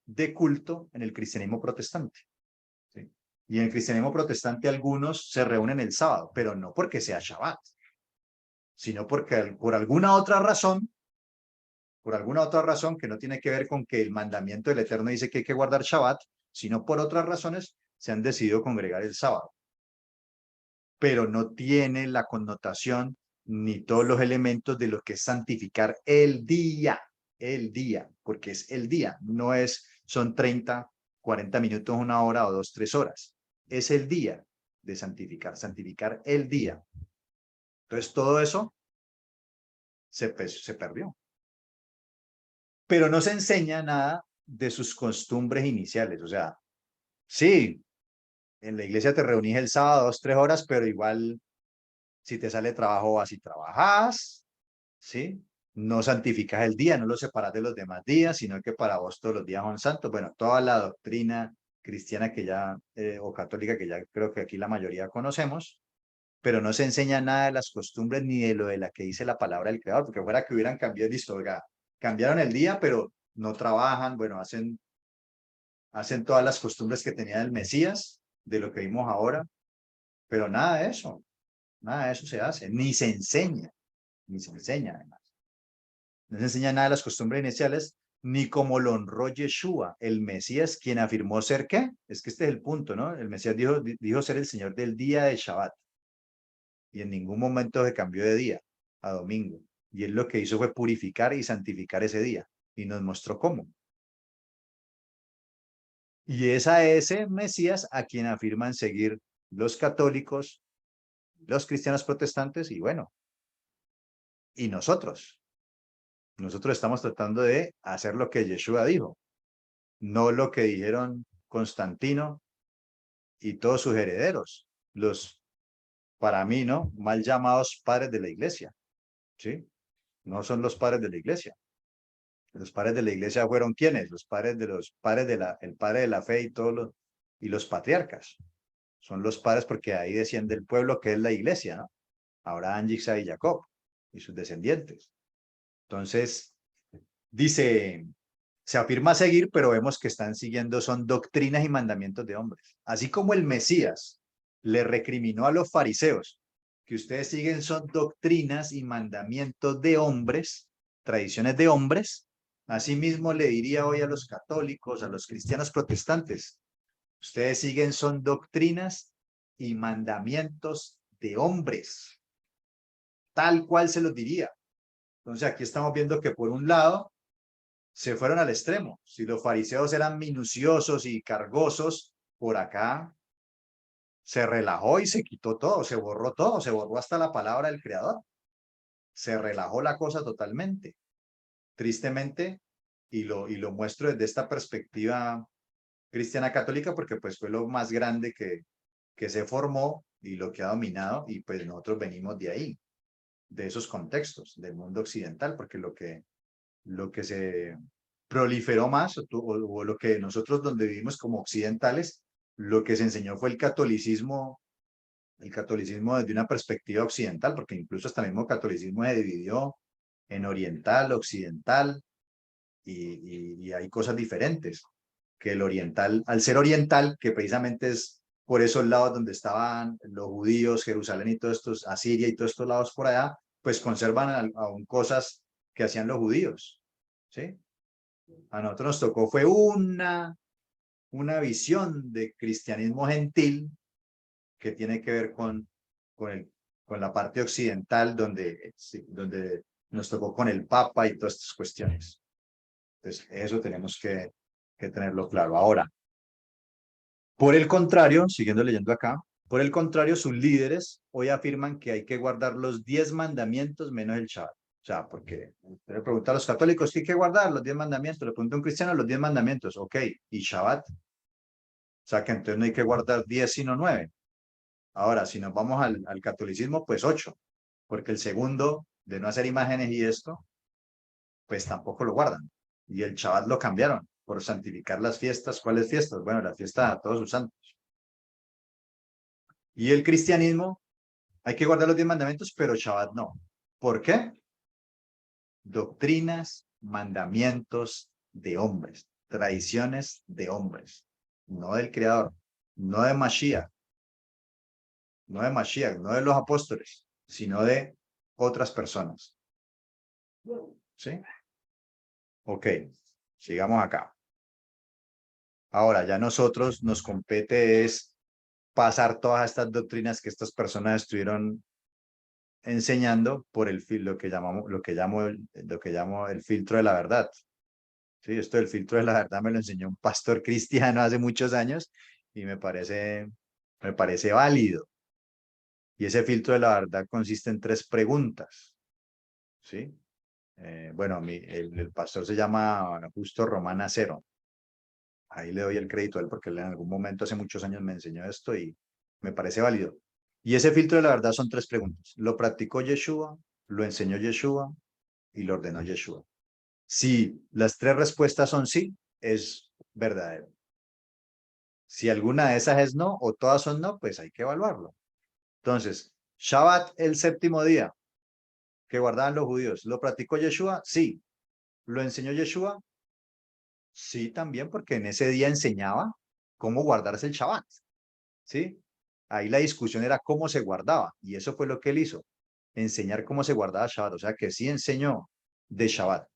de culto en el cristianismo protestante. ¿Sí? Y en el cristianismo protestante algunos se reúnen el sábado, pero no porque sea Shabbat, sino porque por alguna otra razón que no tiene que ver con que el mandamiento del Eterno dice que hay que guardar Shabbat, sino por otras razones se han decidido congregar el sábado. Pero no tiene la connotación ni todos los elementos de lo que es santificar el día, porque es el día, no son 30, 40 minutos, una hora o 2, 3 horas. Es el día de santificar el día. Entonces todo eso se perdió. Pero no se enseña nada de sus costumbres iniciales. O sea, sí, en la iglesia te reunís el sábado 2, 3 horas, pero igual si te sale trabajo vas y trabajas, ¿sí? No santificas el día, no lo separas de los demás días, sino que para vos todos los días son santos. Bueno, toda la doctrina cristiana que ya, o católica que ya creo que aquí la mayoría conocemos, pero no se enseña nada de las costumbres ni de lo de la que dice la palabra del Creador, porque fuera que hubieran cambiado, listo, oiga, cambiaron el día, pero no trabajan, bueno, hacen todas las costumbres que tenía el Mesías, de lo que vimos ahora, pero nada de eso se hace, ni se enseña además. No se enseña nada de las costumbres iniciales, ni como lo honró Yeshua, el Mesías, quien afirmó ser ¿qué? Es que este es el punto, ¿no? El Mesías dijo ser el Señor del día de Shabbat, y en ningún momento se cambió de día a domingo. Y él lo que hizo fue purificar y santificar ese día, y nos mostró cómo. Y es a ese Mesías a quien afirman seguir los católicos, los cristianos protestantes y bueno, y nosotros. Nosotros estamos tratando de hacer lo que Yeshua dijo, no lo que dijeron Constantino y todos sus herederos, los, para mí, ¿no? Mal llamados padres de la iglesia, ¿sí? No son los padres de la iglesia. Los padres de la iglesia fueron ¿quiénes? Los padres el padre de la fe y los patriarcas. Son los padres porque ahí desciende el pueblo que es la iglesia, ¿no? Abraham, Isaac y Jacob y sus descendientes. Entonces, dice, se afirma seguir, pero vemos que están siguiendo, son doctrinas y mandamientos de hombres. Así como el Mesías le recriminó a los fariseos que ustedes siguen son doctrinas y mandamientos de hombres, tradiciones de hombres, asimismo le diría hoy a los católicos, a los cristianos protestantes, ustedes siguen son doctrinas y mandamientos de hombres, tal cual se los diría. Entonces aquí estamos viendo que por un lado se fueron al extremo. Si los fariseos eran minuciosos y cargosos, por acá se relajó y se quitó todo, se borró hasta la palabra del Creador. Se relajó la cosa totalmente. Tristemente, y lo muestro desde esta perspectiva cristiana católica, porque pues fue lo más grande que se formó y lo que ha dominado, y pues nosotros venimos de ahí. de esos contextos del mundo occidental, porque lo que se proliferó más, o lo que nosotros donde vivimos como occidentales, lo que se enseñó fue el catolicismo desde una perspectiva occidental, porque incluso hasta el mismo catolicismo se dividió en oriental, occidental, y hay cosas diferentes, que el oriental, al ser oriental, que precisamente es por esos lados donde estaban los judíos, Jerusalén y todos estos, Asiria y todos estos lados por allá, pues conservan aún cosas que hacían los judíos, ¿sí? A nosotros nos tocó, fue una visión de cristianismo gentil que tiene que ver con la parte occidental donde, sí, donde nos tocó con el Papa y todas estas cuestiones. Entonces, eso tenemos que tenerlo claro. Ahora, por el contrario, siguiendo leyendo acá, por el contrario, sus líderes hoy afirman que hay que guardar los 10 mandamientos menos el Shabbat. O sea, porque le pregunta a los católicos, ¿qué hay que guardar? Los 10 mandamientos. Le pregunta a un cristiano, los 10 mandamientos. Ok, ¿y Shabbat? O sea, que entonces no hay que guardar 10 sino 9. Ahora, si nos vamos al catolicismo, pues 8. Porque el segundo, de no hacer imágenes y esto, pues tampoco lo guardan. Y el Shabbat lo cambiaron por santificar las fiestas. ¿Cuáles fiestas? Bueno, la fiesta a todos sus santos. Y el cristianismo, hay que guardar los 10 mandamientos, pero Shabbat no. ¿Por qué? Doctrinas, mandamientos de hombres, tradiciones de hombres, no del Creador, no de Mashiach, no de los apóstoles, sino de otras personas. ¿Sí? Ok, sigamos acá. Ahora, ya nosotros nos compete es pasar todas estas doctrinas que estas personas estuvieron enseñando por lo que llamo el filtro de la verdad. Sí, esto del filtro de la verdad me lo enseñó un pastor cristiano hace muchos años y me parece válido. Y ese filtro de la verdad consiste en 3 preguntas. ¿Sí? Bueno, el pastor se llama Justo Román Acero. Ahí le doy el crédito a él porque él en algún momento hace muchos años me enseñó esto y me parece válido. Y ese filtro de la verdad son 3 preguntas. ¿Lo practicó Yeshua? ¿Lo enseñó Yeshua? ¿Y lo ordenó Yeshua? Si las 3 respuestas son sí, es verdadero. Si alguna de esas es no o todas son no, pues hay que evaluarlo. Entonces, Shabbat, el 7º día que guardaban los judíos, ¿lo practicó Yeshua? Sí. ¿Lo enseñó Yeshua? Sí, también, porque en ese día enseñaba cómo guardarse el Shabbat. ¿Sí? Ahí la discusión era cómo se guardaba, y eso fue lo que él hizo, enseñar cómo se guardaba Shabbat, o sea que sí enseñó de Shabbat.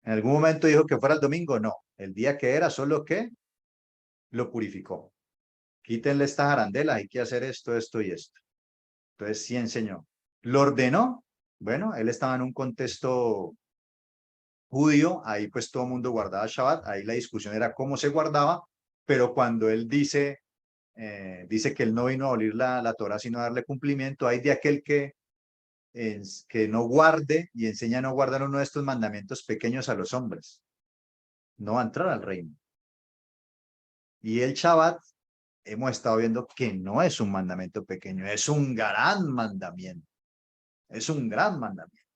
En algún momento dijo que fuera el domingo, no, el día que era, solo que lo purificó. Quítenle estas arandelas, hay que hacer esto, esto y esto. Entonces sí enseñó. ¿Lo ordenó? Bueno, él estaba en un contexto judío, ahí pues todo el mundo guardaba Shabbat, ahí la discusión era cómo se guardaba, pero cuando él dice que él no vino a abolir la Torah, sino a darle cumplimiento, hay de aquel que no guarde y enseña a no guardar uno de estos mandamientos pequeños a los hombres. No va a entrar al reino. Y el Shabbat, hemos estado viendo que no es un mandamiento pequeño, es un gran mandamiento. Es un gran mandamiento.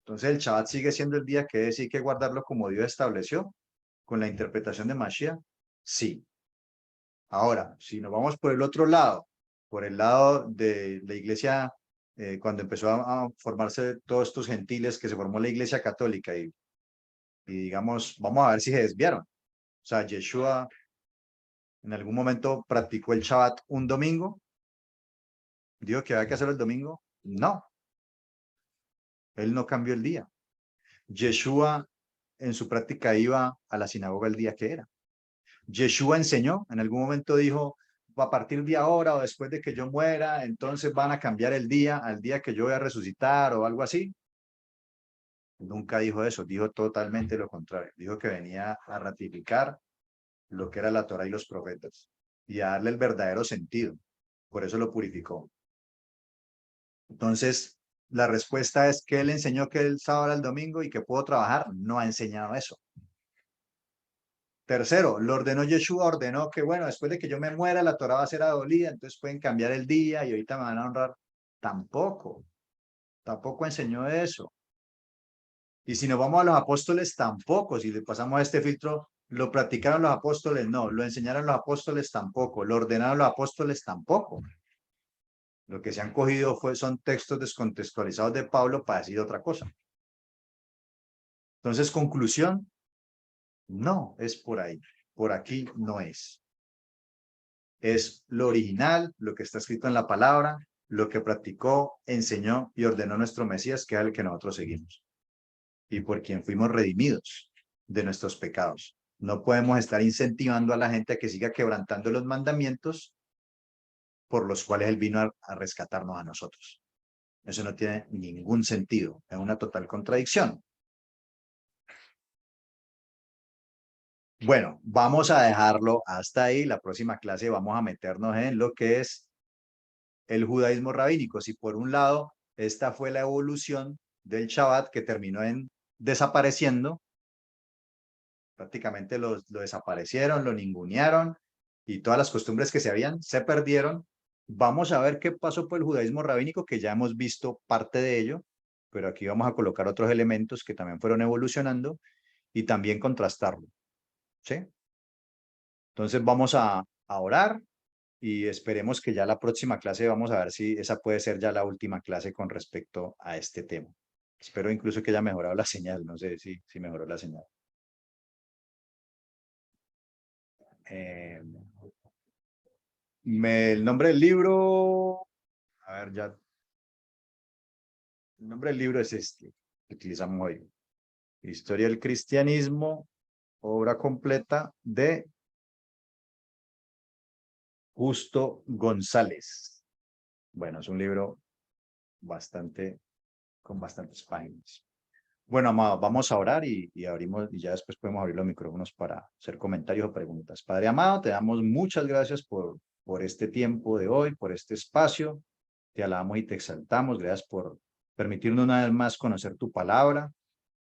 Entonces el Shabbat sigue siendo el día que es y hay que guardarlo como Dios estableció, con la interpretación de Mashiach. Sí. Ahora, si nos vamos por el otro lado, por el lado de la iglesia, cuando empezó a formarse todos estos gentiles, que se formó la iglesia católica y digamos, vamos a ver si se desviaron. O sea, Yeshua en algún momento practicó el Shabbat un domingo, dijo que había que hacerlo el domingo. No, él no cambió el día. Yeshua en su práctica iba a la sinagoga el día que era. Yeshua enseñó, en algún momento dijo, a partir de ahora o después de que yo muera, entonces van a cambiar el día al día que yo voy a resucitar o algo así. Nunca dijo eso, dijo totalmente lo contrario. Dijo que venía a ratificar lo que era la Torah y los profetas y a darle el verdadero sentido. Por eso lo purificó. Entonces, la respuesta es que él enseñó que el sábado era el domingo y que puedo trabajar. No ha enseñado eso. Tercero, lo ordenó Yeshua, ordenó que, bueno, después de que yo me muera, la Torah va a ser abolida, entonces pueden cambiar el día y ahorita me van a honrar. Tampoco enseñó eso. Y si nos vamos a los apóstoles, tampoco. Si le pasamos a este filtro, ¿lo practicaron los apóstoles? No. ¿Lo enseñaron los apóstoles? Tampoco. ¿Lo ordenaron los apóstoles? Tampoco. Lo que se han cogido son textos descontextualizados de Pablo para decir otra cosa. Entonces, conclusión, no es por ahí. Por aquí no es. Es lo original, lo que está escrito en la palabra, lo que practicó, enseñó y ordenó nuestro Mesías, que es el que nosotros seguimos. Y por quien fuimos redimidos de nuestros pecados. No podemos estar incentivando a la gente a que siga quebrantando los mandamientos por los cuales Él vino a rescatarnos a nosotros. Eso no tiene ningún sentido. Es una total contradicción. Bueno, vamos a dejarlo hasta ahí. La próxima clase vamos a meternos en lo que es el judaísmo rabínico. Si por un lado, esta fue la evolución del Shabbat que terminó en desapareciendo, prácticamente lo desaparecieron, lo ningunearon y todas las costumbres que se habían se perdieron. Vamos a ver qué pasó por el judaísmo rabínico, que ya hemos visto parte de ello, pero aquí vamos a colocar otros elementos que también fueron evolucionando y también contrastarlo. ¿Sí? Entonces vamos a orar y esperemos que ya la próxima clase vamos a ver si esa puede ser ya la última clase con respecto a este tema. Espero incluso que haya mejorado la señal, no sé si mejoró la señal. El nombre del libro, a ver, ya. El nombre del libro es este que utilizamos hoy. Historia del Cristianismo, obra completa de Justo González. Bueno, es un libro con bastantes páginas. Bueno, amado, vamos a orar y abrimos, y ya después podemos abrir los micrófonos para hacer comentarios o preguntas. Padre amado, te damos muchas gracias por este tiempo de hoy, por este espacio. Te alabamos y te exaltamos. Gracias por permitirnos una vez más conocer tu palabra.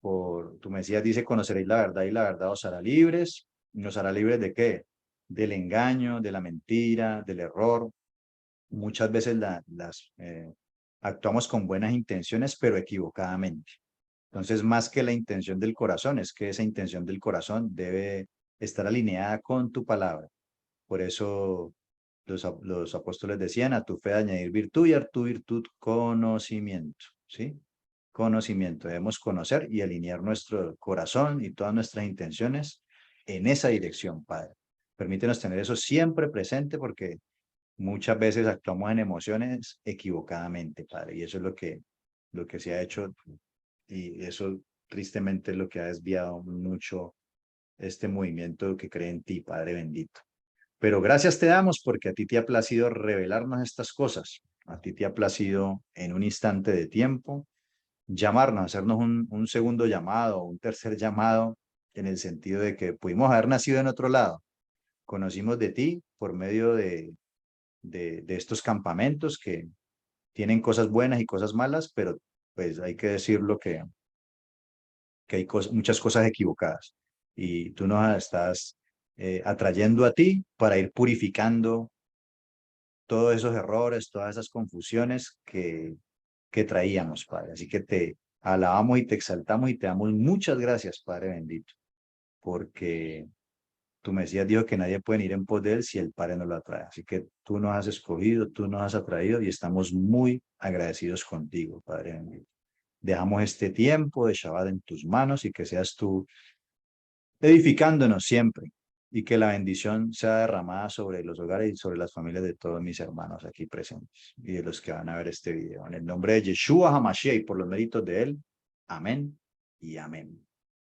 Tu Mesías dice, conoceréis la verdad y la verdad os hará libres. ¿Nos hará libres de qué? Del engaño, de la mentira, del error. Muchas veces actuamos con buenas intenciones, pero equivocadamente. Entonces, más que la intención del corazón, es que esa intención del corazón debe estar alineada con tu palabra. Por eso los apóstoles decían, a tu fe añadir virtud y a tu virtud conocimiento, ¿sí? Conocimiento. Debemos conocer y alinear nuestro corazón y todas nuestras intenciones en esa dirección, Padre. Permítenos tener eso siempre presente porque muchas veces actuamos en emociones equivocadamente, Padre, y eso es lo que se ha hecho y eso tristemente es lo que ha desviado mucho este movimiento que cree en ti, Padre bendito. Pero gracias te damos porque a ti te ha placido revelarnos estas cosas. A ti te ha placido en un instante de tiempo llamarnos, hacernos un segundo llamado, un tercer llamado, en el sentido de que pudimos haber nacido en otro lado. Conocimos de ti por medio de estos campamentos que tienen cosas buenas y cosas malas, pero pues hay que decirlo que hay muchas cosas equivocadas. Y tú nos estás atrayendo a ti para ir purificando todos esos errores, todas esas confusiones que traíamos, Padre. Así que te alabamos y te exaltamos y te damos muchas gracias, Padre bendito, porque tu Mesías dijo que nadie puede ir en pos de él si el Padre no lo atrae. Así que tú nos has escogido, tú nos has atraído y estamos muy agradecidos contigo, Padre bendito. Dejamos este tiempo de Shabbat en tus manos y que seas tú edificándonos siempre y que la bendición sea derramada sobre los hogares y sobre las familias de todos mis hermanos aquí presentes y de los que van a ver este video. En el nombre de Yeshua HaMashiach y por los méritos de él, amén y amén.